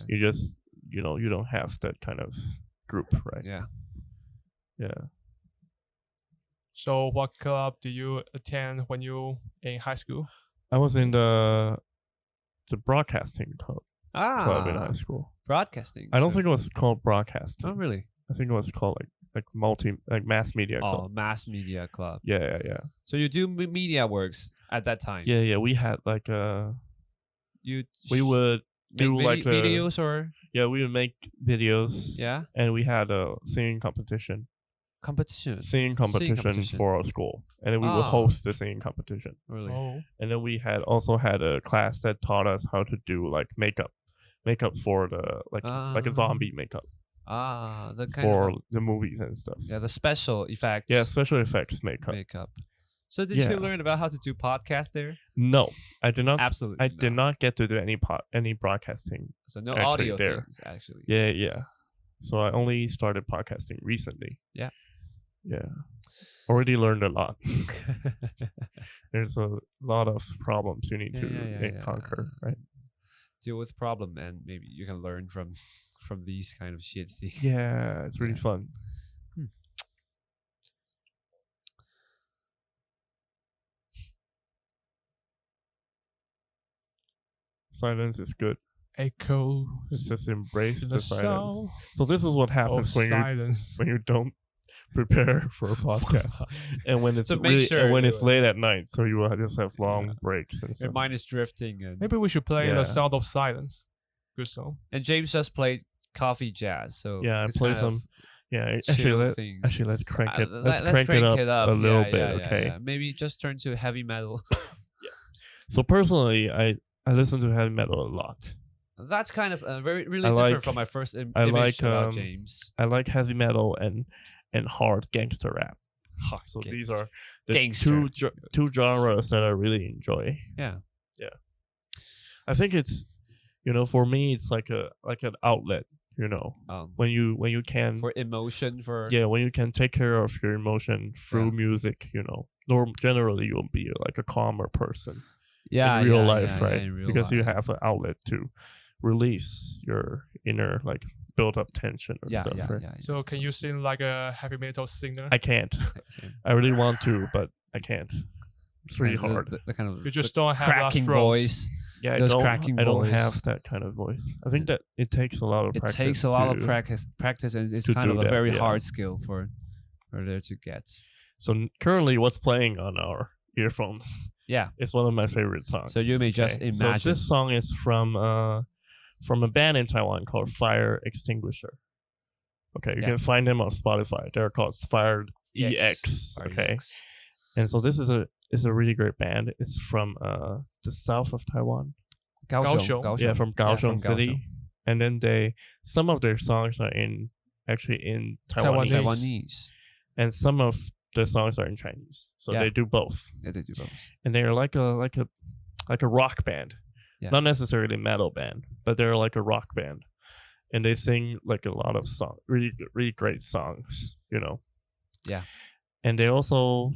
You just you don't have that kind of group, right? Yeah. So what club do you attend when you in high school? I was in the broadcasting club in high school. Broadcasting. I don't think it was called broadcasting. Oh, really? I think it was called like mass media club. Oh, mass media club. Yeah. So you do media works at that time? Yeah. We had like we would do like videos or we would make videos. Yeah. And we had a singing competition. Singing competition for our school, and then we would host the singing competition. Really? Oh. And then we also had a class that taught us how to do like makeup for the like a zombie makeup. The for the movies and stuff. Yeah, the special effects. Yeah, special effects makeup. So did you learn about how to do podcast there? No, I did not. Absolutely, I did not get to do any broadcasting. So no audio there. things actually. Yeah. So I only started podcasting recently. Yeah. Already learned a lot. There's a lot of problems you need to conquer, right? Deal with problem, and maybe you can learn from these kind of shit things. Yeah, it's really fun. Silence is good. Echo. Just embrace the silence. Sound So this is what happens when you don't prepare for a podcast, and when it's it's late at night, so you will just have long breaks. And your mind is drifting. And maybe we should play the sound of silence. Good song. And James just played coffee jazz, so I play some. Actually, let's crank it. Let's crank it up a little bit. Okay. Yeah. Maybe just turn to heavy metal. So personally, I listen to heavy metal a lot. That's kind of really different from my first image about James. I like heavy metal and hard gangster rap. So these are the two genres that I really enjoy. Yeah. I think it's, for me, it's like an outlet. When you can for emotion when you can take care of your emotion through music. Generally you'll be like a calmer person. In real life, right? Because you have an outlet to release your inner built up tension or stuff, right? So can you sing like a heavy metal singer? I can't. I really want to, but I can't. It's really hard. The kind of you just don't have cracking voice. Yeah, I don't have that kind of voice. I think that it takes a lot of practice. It takes a lot of practice, and it's kind of a very hard skill for there to get. So currently, what's playing on our earphones? Yeah, it's one of my favorite songs. So you may just imagine. So this song is from a band in Taiwan called Fire Extinguisher. Okay, you can find them on Spotify. They're called Fire EX. Okay, and so this is a really great band. It's from the south of Taiwan. Kaohsiung. Yeah, from Kaohsiung City. And then some of their songs are in Taiwanese. And some of the songs are in Chinese. So they do both. Yeah, they do both. And they're like a rock band. Yeah. Not necessarily a metal band, but they're like a rock band. And they sing like a lot of songs, really, really great songs, Yeah. And they also,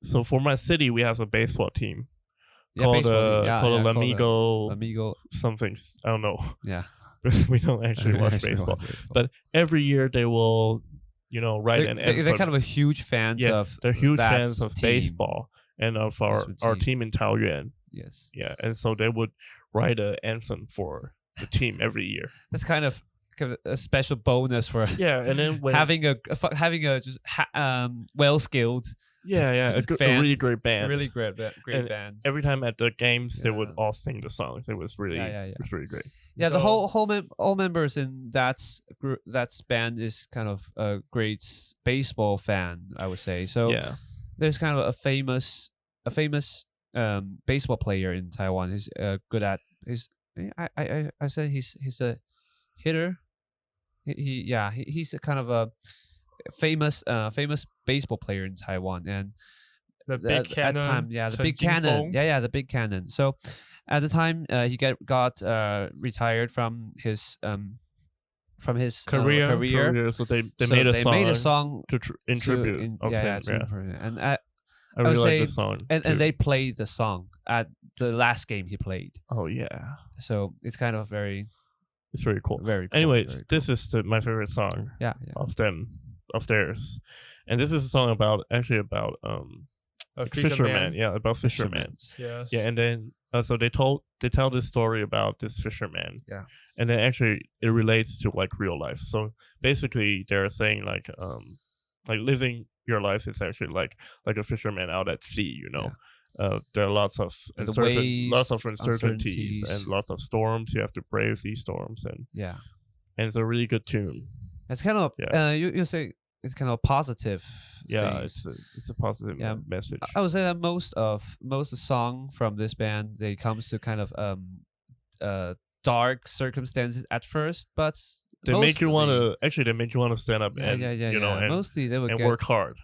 so for my city, we have a baseball team called Lamigo something. I don't know. Yeah. We don't actually watch baseball. But every year they will, write an anthem. They're kind of a huge fans of they're huge fans of baseball and of our team in Taoyuan. Yes. Yeah. And so they would write an anthem for the team every year. That's kind of a special bonus for and then having a just well skilled a really great band, band. Every time at the games they would all sing the songs. It was really it was really great. Yeah, the all members in that band is kind of a great baseball fan, I would say. So there's kind of a famous baseball player in Taiwan. He's good at I say he's a hitter. He's a kind of a famous baseball player in Taiwan, and the big cannon. At the time, the big cannon. The big cannon. So at the time, he got retired from his career. So they made a song in tribute of him. And I really like the song. And they played the song at the last game he played. Oh yeah. So it's kind of it's very cool. Very cool. Anyways, this is my favorite song of theirs. And this is a song about a fisherman. Yeah, about fishermen. Yes. Yeah, and then so they tell this story about this fisherman. Yeah. And then actually it relates to real life. So basically they're saying living your life is actually like a fisherman out at sea, Yeah. There are lots of uncertainties and lots of storms. You have to brave these storms, and it's a really good tune. It's kind of you say it's kind of positive. Yeah, it's a positive message. I would say that most of the song from this band, they comes to kind of dark circumstances at first, but they make you want to stand up and and mostly they would and get, work hard.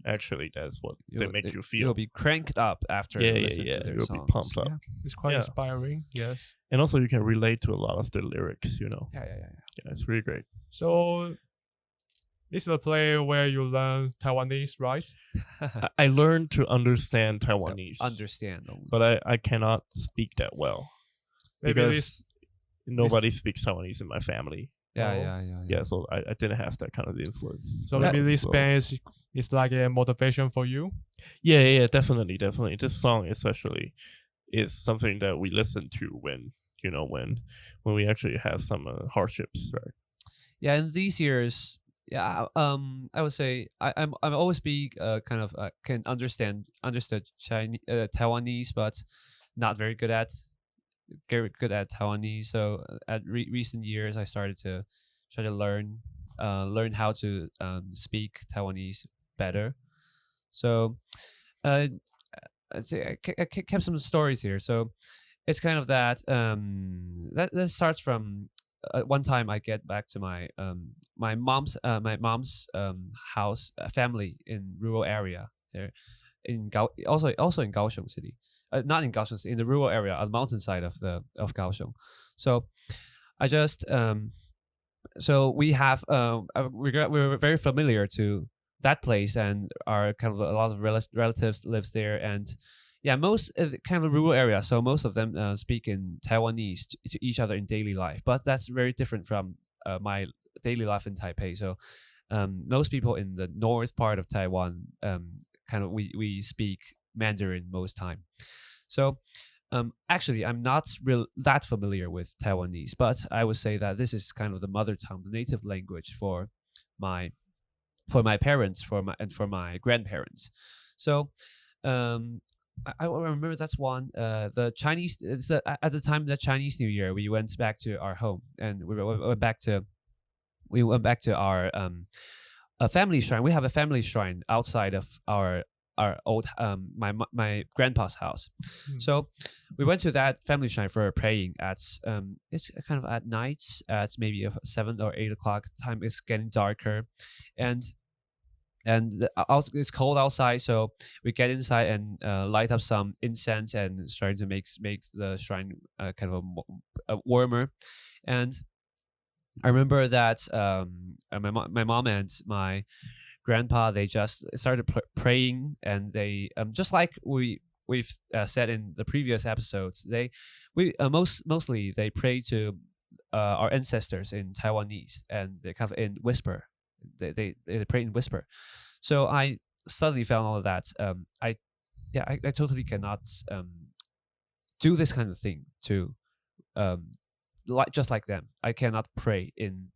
Actually, that's what they make you feel. You'll be cranked up after listening to their You'll songs. be pumped up. It's quite inspiring. Yes, and also you can relate to a lot of the lyrics. Yeah, it's really great. So this is a play where you learn Taiwanese, right? I learned to understand Taiwanese. Understand only. But I cannot speak that well. Maybe because nobody speaks Taiwanese in my family. Yeah. So I didn't have that kind of influence. So maybe this band is like a motivation for you? Yeah, definitely. This song especially is something that we listen to when we actually have some hardships, right? Yeah, in these years, I would say I'm always be can understand Chinese Taiwanese, but not very good at Taiwanese. So at recent years, I started to try to learn how to speak Taiwanese better. So I'd say I kept some stories here. So it's kind of that that starts from one time I get back to my mom's house family in rural area there in also in Kaohsiung city. Not in Kaohsiung City, in the rural area on the mountainside of Kaohsiung. So I just so we have we're very familiar to that place, and our kind of a lot of relatives lives there, and most kind of a rural area. So most of them speak in Taiwanese to each other in daily life, but that's very different from my daily life in Taipei. So most people in the north part of Taiwan kind of we speak Mandarin most time. So actually I'm not that familiar with Taiwanese, but I would say that this is kind of the mother tongue, the native language for my parents, for my grandparents. So I remember that's one. The Chinese at the time of the Chinese New Year, we went back to our home, and we went back to our a family shrine. We have a family shrine outside of our old my grandpa's house. So we went to that family shrine for praying at it's kind of at night at maybe 7 or 8 o'clock time. It's getting darker, and it's cold outside, so we get inside and light up some incense and starting to make the shrine kind of a warmer. And I remember that my mom and my grandpa, they just started praying, and they just like we've said in the previous episodes, mostly they pray to our ancestors in Taiwanese, and they kind of in whisper. They pray in whisper. So I suddenly found all of that. I totally cannot do this kind of thing to just like them. I cannot pray in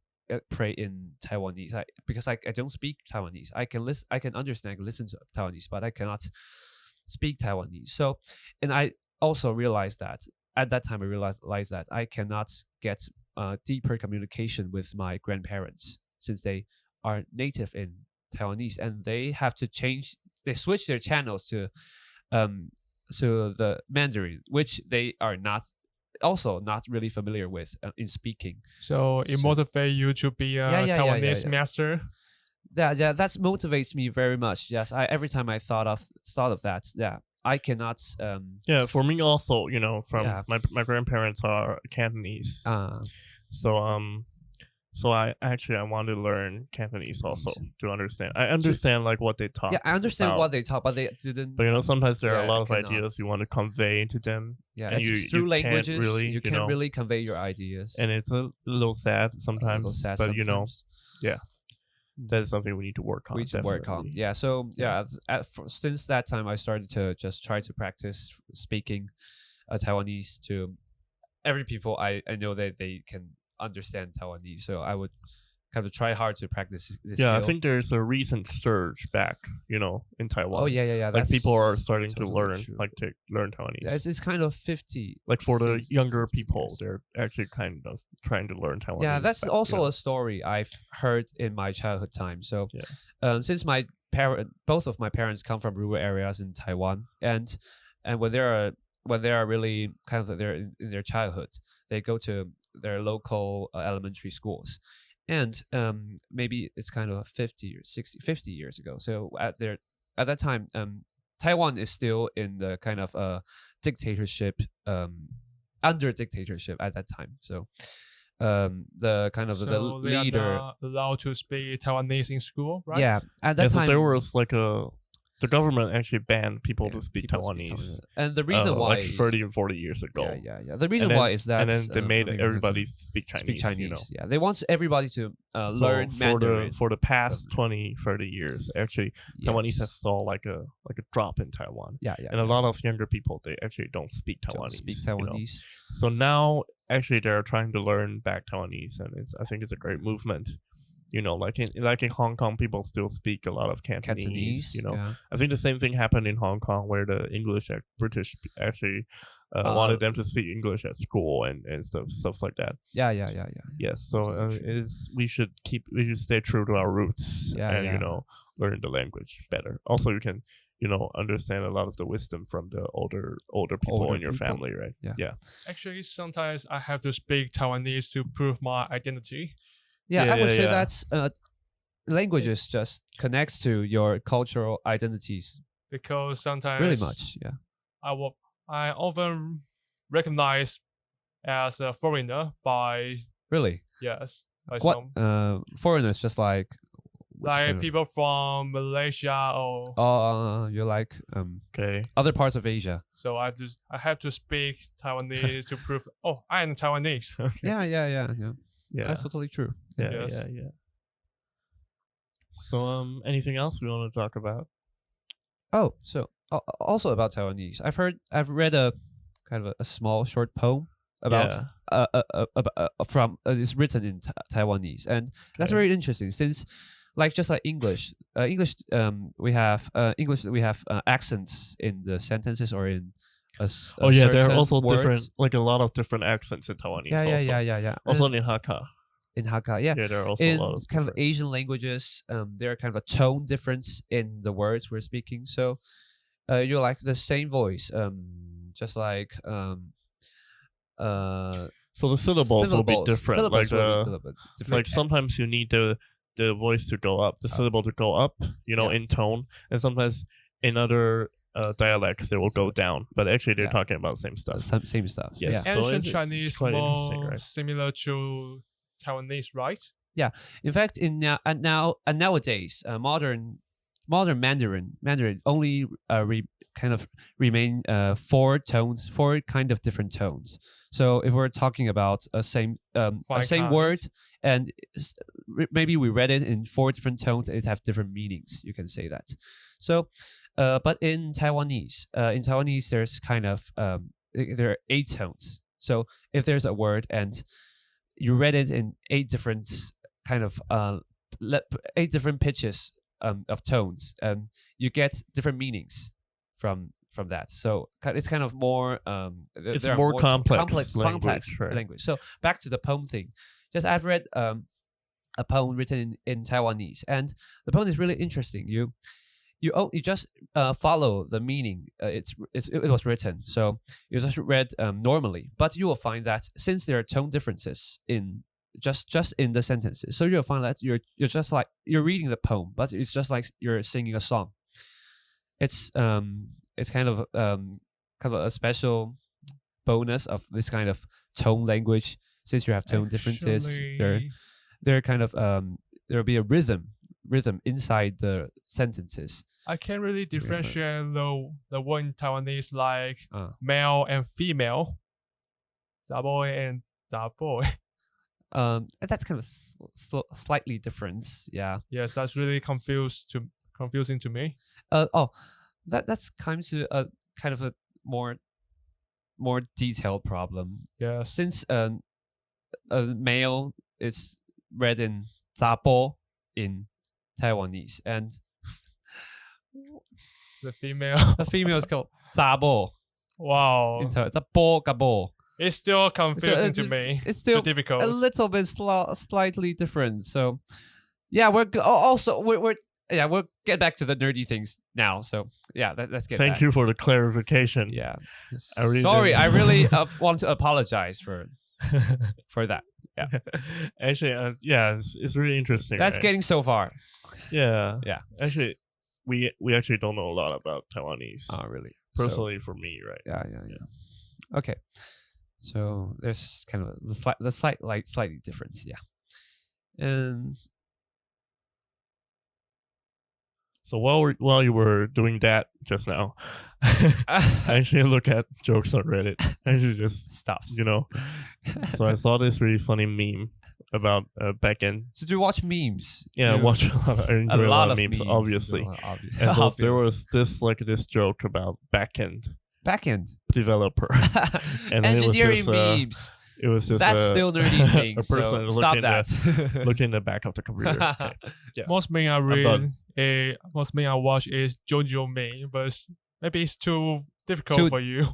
Taiwanese because I don't speak Taiwanese. I can understand, I can listen to Taiwanese, but I cannot speak Taiwanese. So, and I also realized that at that time I realized that I cannot get deeper communication with my grandparents, since they are native in Taiwanese, and they have to switch their channels to the Mandarin, which they are not really familiar with in speaking. So it motivates you to be a Taiwanese master. Yeah, that motivates me very much. Yes, every time I thought of that, I cannot. For me also, from my grandparents are Cantonese. So I want to learn Cantonese also to understand. I understand like what they talk. Yeah, I understand about, what they talk, but they didn't. But sometimes there are a lot of ideas you want to convey to them. Yeah, and through languages, you can't really convey your idees. And it's a little sad sometimes. But sometimes. That is something we need to work on. Yeah. So since that time, I started to just try to practice speaking Taiwanese to every people I know that they can understand Taiwanese. So I would kind of try hard to practice this skill. I think there's a recent surge back, in Taiwan. Oh yeah. Like people are starting to learn Taiwanese. Yeah, it's kind of 50. Like for the younger people, they're actually kind of trying to learn Taiwanese. Yeah, that's also a story I've heard in my childhood time. So, since both of my parents come from rural areas in Taiwan, and when they are really kind of they're in their childhood, they go to their local elementary schools. And maybe it's kind of 50 or 50 years ago. So at that time, Taiwan is still in the kind of dictatorship, under dictatorship at that time. So the kind of the leader, they are not allowed to speak Taiwanese in school, right? Yeah, at that time there was like the government actually banned people to speak Taiwanese. And the reason why, like 30 and 40 years ago. Yeah. The reason why is that, and then they made everybody speak Chinese. You know? Yeah, they want everybody to learn Mandarin. For the past 20, 30 years, actually, Taiwanese has saw like a drop in Taiwan. Yeah. And a lot of younger people, they actually don't speak Taiwanese. You know? So now, actually, they're trying to learn back Taiwanese, and I think it's a great movement. You know, like in Hong Kong, people still speak a lot of Cantonese. You know, I think the same thing happened in Hong Kong, where the British actually wanted them to speak English at school and stuff like that. Yeah. Yes, so we should stay true to our roots and you know, learn the language better. Also, you can, you know, understand a lot of the wisdom from the older people in your family, right? Yeah. Actually, sometimes I have to speak Taiwanese to prove my identity. Yeah, I would say that's languages just connects to your cultural identities. Because sometimes really much, I often recognized as a foreigner by by some foreigners, just like people from Malaysia or you're like okay, other parts of Asia. So I have to speak Taiwanese to prove I am Taiwanese. Yeah, that's totally true. Yeah. So anything else we want to talk about? Oh, so also about Taiwanese, I've read a kind of a small short poem about from it's written in Taiwanese, and that's very interesting since, just like English, we have accents in the sentences or in there are also words. Different, a lot of different accents in Taiwanese. Yeah. Also in Hakka. In Hakka, yeah. Yeah, there are also in a lot of kind of Asian languages, there are kind of a tone difference in the words we're speaking. So, you're like the same voice, just like so the syllables will be different. Like sometimes you need the voice to go up, the syllable to go up, you know, in tone, and sometimes in other dialects they will go down. But actually, they're talking about the same stuff. Same stuff. Yes. Yeah. Ancient Chinese more similar to Taiwanese, right? Yeah. In fact, nowadays, modern Mandarin only remain four kind of different tones. So if we're talking about a same word, and maybe we read it in 4 different tones, it have different meanings. You can say that. So, but in Taiwanese, there's kind of there are 8 tones. So if there's a word and you read it in 8 different kind of 8 different pitches of tones, you get different meanings from that. So it's kind of more it's more complex language. So back to the poem thing. Just I've read a poem written in Taiwanese, and the poem is really interesting. You just follow the meaning. It was written, so you just read normally. But you will find that since there are tone differences in just in the sentences, so you'll find that you're just like you're reading the poem, but it's just like you're singing a song. It's kind of a special bonus of this kind of tone language. Since you have tone differences, there kind of there'll be a rhythm inside the sentences. I can't really differentiate the word in Taiwanese like male and female, zaboy and zaboy. That's kind of slightly different. Yeah. Yes, that's really confusing to me. That's kind of a more detailed problem. Yes. Since male is read in zabo in Taiwanese, and the female is called zabo. Wow. Zabo gabo. It's still confusing to me. It's still difficult. A little bit slightly different. So, yeah, we're we'll get back to the nerdy things now. So, yeah, let's get. Thank you for the clarification. Yeah. I really want to apologize for for that. Yeah. Actually, it's really interesting. That's right? getting so far. Yeah. Yeah. Actually, we actually don't know a lot about Taiwanese. Oh, really? Personally, for me, right? Yeah. Okay. So there's kind of the slightly difference. Yeah. And so while you were doing that just now, I actually look at jokes on Reddit. I actually just stuff. So I saw this really funny meme about backend. So do you watch memes? Yeah, I watch I enjoy a lot of memes, obviously. And so there was this joke about backend developer and engineering memes. It was just that's still nerdy thing. A person so stop that. Looking in the back of the computer. Okay. Yeah. Most meme I watch is JoJo meme, but maybe it's too difficult for you.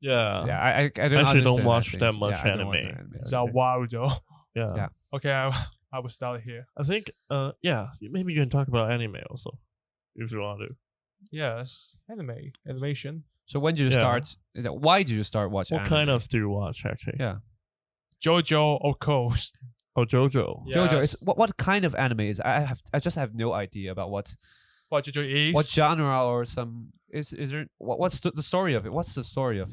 Yeah. Yeah, I don't watch that much anime. It's a wild though. Yeah. Okay, I will start here. I think maybe you can talk about anime also, if you want to. Yes, animation. So when did you start? Why did you start watching? What kind of do you watch actually? Yeah. JoJo, of course. Oh, JoJo. Yes. JoJo is what kind of anime is? I just have no idea about what JoJo is. What genre or some is there? What's the story of it? What's the story of?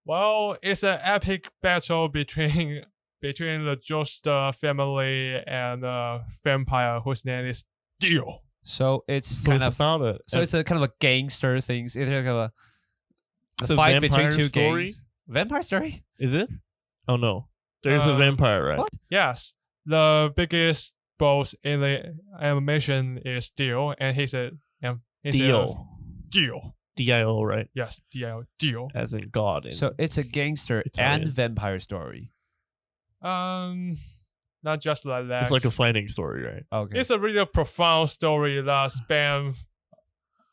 Well, it's an epic battle between the Joestar family and a vampire whose name is Dio. So it's kind of about it. So it's a kind of a gangster thing. It's like a It's fight between two story? gangs. Vampire story? Is it? Oh no, there's a vampire, right? What? Yes, the biggest boss in the animation is Dio, and he's Dio. Dio. D-I-O, right? Yes, Dio. As in God. So it's a gangster Italian. and vampire story. Not just like that. It's like a fighting story, right? Okay. It's a really profound story that spans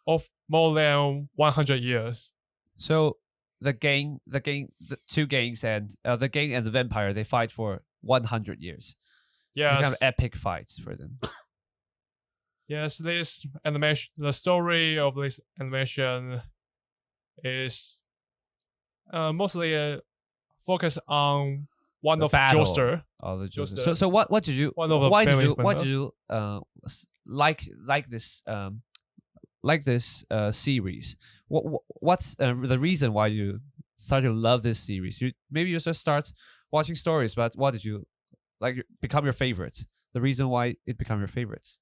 of more than 100 years. So the two gangs and the gang and the vampire, they fight for 100 years. Yes. It's kind of epic fights for them. Yes, this animation, the story of this animation is mostly focused on one of Joestar. Oh, the Joestar. So what did you? Why did you like this series? What's the reason why you started to love this series? Maybe you just start watching stories, but what did you become your favorite? The reason why it became your favorites.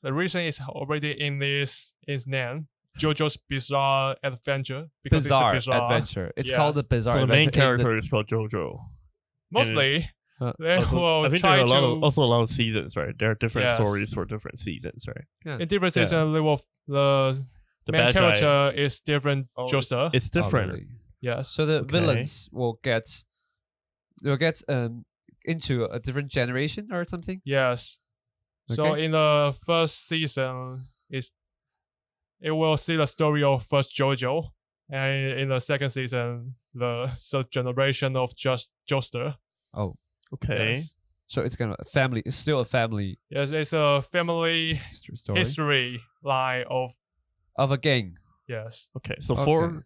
The reason is already in this name, JoJo's Bizarre Adventure. Bizarre Adventure. It's called the Bizarre Adventure. So the main character is called JoJo. Mostly, I think there are also a lot of seasons, right? There are different stories for different seasons, right? Yeah. In different seasons, the main character is different. Joestar. It's different. Oh, really? Yes. So the villains will get into a different generation or something. Yes. Okay. So in the first season, it will see the story of first JoJo, and in the second season, the third generation of just Joestar. Oh, okay. Yes. So it's kind of a family. It's still a family. Yes, it's a family history line of a gang. Yes. Okay. So for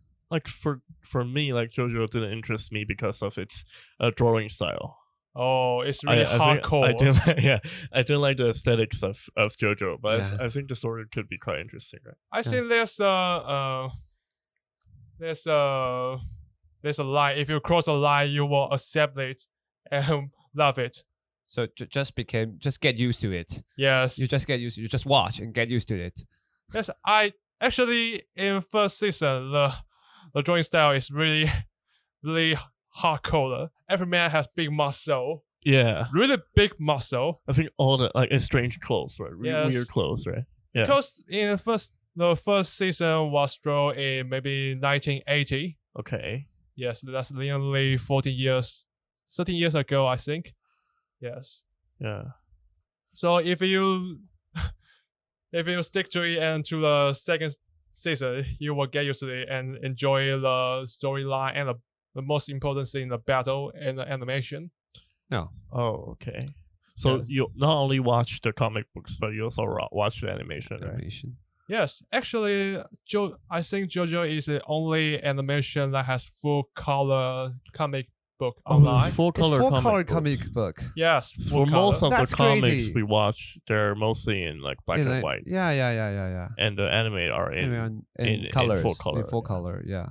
me, like JoJo didn't interest me because of its drawing style. Oh, it's really hardcore. I didn't like the aesthetics of JoJo, but I think the story could be quite interesting, right? I think there's a line. If you cross a line, you will accept it and love it. So just get used to it. Yes. You just get used to it. You just watch and get used to it. Yes, I actually in first season the drawing style is really, really hardcore. Every man has big muscle. Yeah. Really big muscle. I think all the strange clothes, right? Weird clothes, right? Yeah. Because the first season was drawn in maybe 1980. Okay. Yes, that's nearly 13 years ago, I think. Yes. Yeah. So if you stick to it and to the second season, you will get used to it and enjoy the storyline and the most important thing, the battle and the animation. No. Oh, okay. So you not only watch the comic books, but you also watch the animation, right? Yes, actually, I think JoJo is the only animation that has full color comic book online. It's full color, full color books. comic book. Yes, For most of That's the comics crazy. we watch, they're mostly in like black and white, Yeah. and the anime are in colors, full color. In full color, yeah.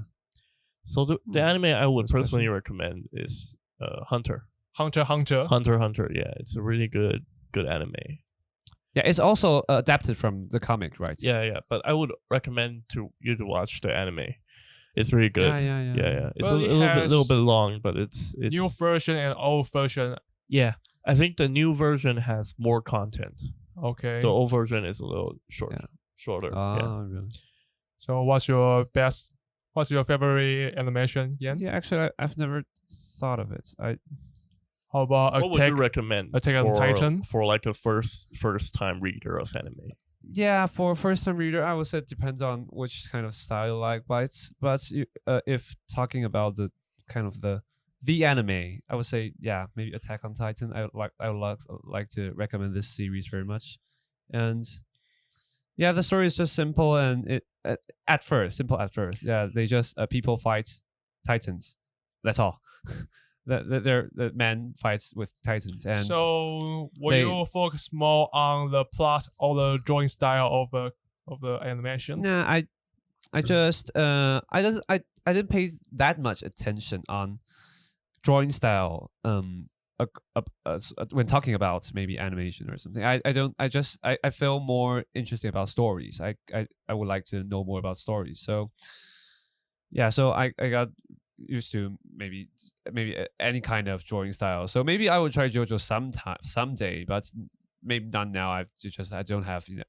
So the anime I would personally recommend is Hunter. Hunter. Hunter. Yeah, it's a really good anime. Yeah, it's also adapted from the comic, right? Yeah. But I would recommend you to watch the anime. It's really good. Yeah. It's Well, a little bit long, but it's new version and old version. Yeah, I think the new version has more content. Okay. The old version is a little shorter. Really? So what's your favorite animation, Yan? Yeah, actually, I've never thought of it. How about what would you recommend Attack on Titan? For like a first time reader of anime? Yeah, for a first time reader, I would say it depends on which kind of style you like. But if talking about the kind of the anime, I would say maybe Attack on Titan. I would like to recommend this series very much, and yeah, the story is just simple and simple at first. Yeah, they just people fight titans. That's all. The man fights with titans, and so will you focus more on the plot or the drawing style of the animation? Nah, I just I didn't pay that much attention on drawing style when talking about maybe animation or something. I feel more interested about stories. I would like to know more about stories. So yeah, so I got used to maybe any kind of drawing style. So maybe I will try JoJo someday, but maybe not now. I don't have in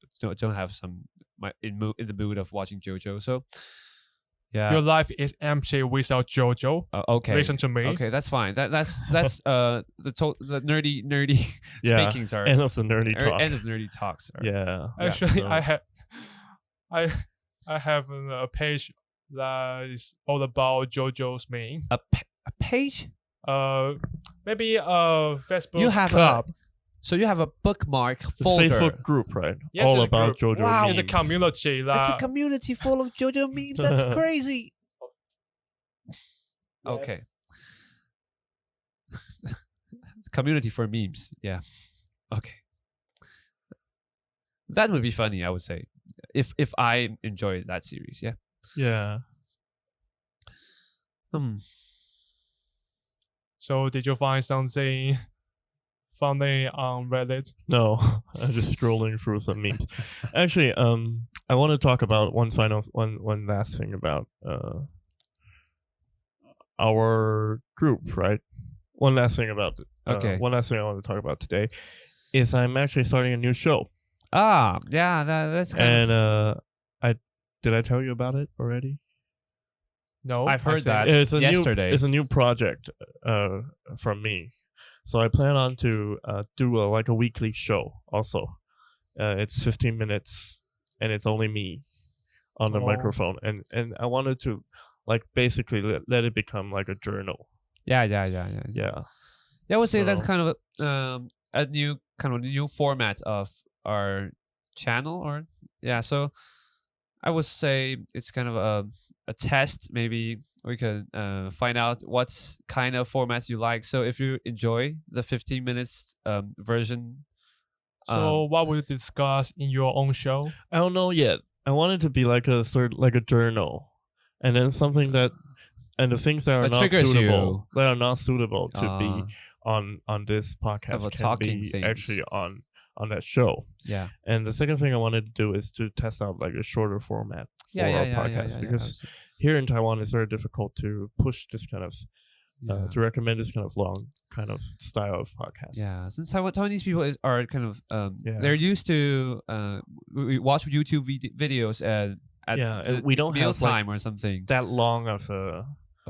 the mood of watching JoJo. So yeah, your life is empty without JoJo. Okay, listen to me. Okay, that's fine. That's the nerdy speakings are end of the nerdy talk. End of nerdy talks. Actually, I have a page that is all about JoJo's meme. A page? Maybe a Facebook you have club. So you have a bookmark folder. Facebook group, right? Yes, all about JoJo wow. memes. It's a community. It's a community full of JoJo memes. That's crazy. Yes. Okay. Community for memes. Yeah. Okay. That would be funny, I would say, if I enjoy that series. Yeah. Yeah. So did you find something funny on Reddit? No, I'm just scrolling through some memes. Actually, I want to talk about one last thing about our group, right? One last thing I want to talk about today is I'm actually starting a new show. Ah, yeah, that's kind of... did I tell you about it already? No, I've heard that yesterday. It's a new project from me. So I plan on to do a weekly show also. It's 15 minutes and it's only me on the microphone. And I wanted to basically let it become like a journal. Yeah. I would say that's kind of a new format of our channel, so I would say it's kind of a test. Maybe we can find out what kind of formats you like. So if you enjoy the 15 minutes version, so what will you discuss in your own show? I don't know yet. I want it to be like a journal, and then something that and the things that are not suitable to be on this podcast can be actually on that show. Yeah. And the second thing I wanted to do is to test out like a shorter format for our podcast because here in Taiwan it's very difficult to push this kind of to recommend this kind of long kind of style of podcast. Yeah, since Taiwanese people are kind of they're used to we watch YouTube videos at we don't have time or something that long of a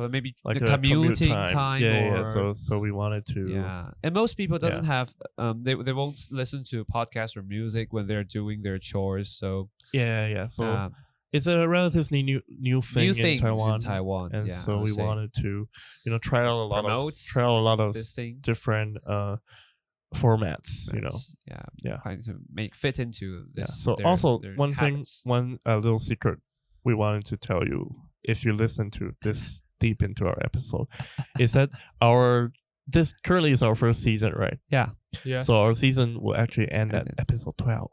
maybe like the commuting time. So we wanted to and most people doesn't have they won't listen to podcasts or music when they're doing their chores. So so it's a relatively new thing in Taiwan, and so we wanted to try out a lot of different formats. Trying to make fit into this. So also one little secret we wanted to tell you: if you listen to this deep into our episode, is that this currently is our first season, right? Yeah. Yes. So our season will actually end at episode 12.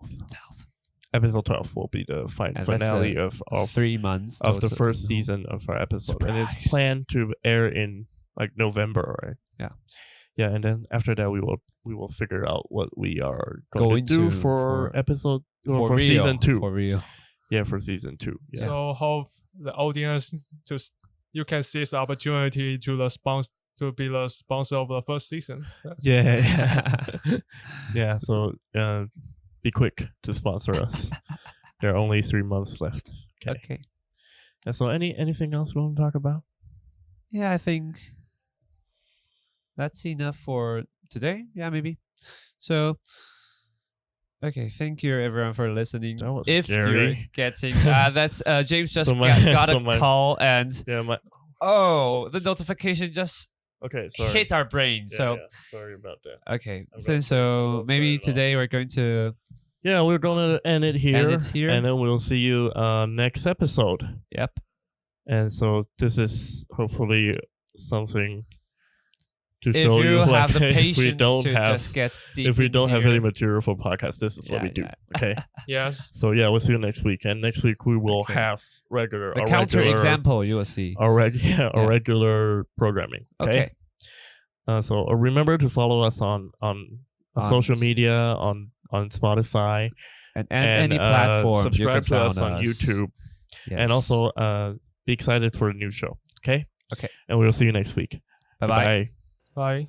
Episode 12 will be the finale of 3 months of the first season of our episode. Surprise. And it's planned to air in like November, right? Yeah. Yeah, and then after that we will figure out what we are going to do for episode for season 2. For real. Yeah, for season 2. Yeah. So hope the audience you can seize the opportunity to be the sponsor of the first season. Yeah. Yeah, so be quick to sponsor us. There are only 3 months left. Okay. And so anything else we want to talk about? Yeah, I think that's enough for today. Yeah, maybe. So, okay, thank you everyone for listening. That was if scary. you're getting that's James just got a call and the notification just hit our brain. Sorry about that. Okay, so maybe today we're going to we're gonna end it here, and then we'll see you next episode. Yep. And so this is hopefully something to show you. If you have the patience if we don't to have, just get deep if we don't have here. any material for podcast, this is what we do. Okay. Yes. So we'll see you next week, and next week we will have regular example. You will see regular programming. Okay. So remember to follow us on social media, on Spotify, and any platform. Subscribe you can to us on YouTube, and also be excited for a new show. Okay. Okay. And we'll see you next week. Bye-bye. Bye.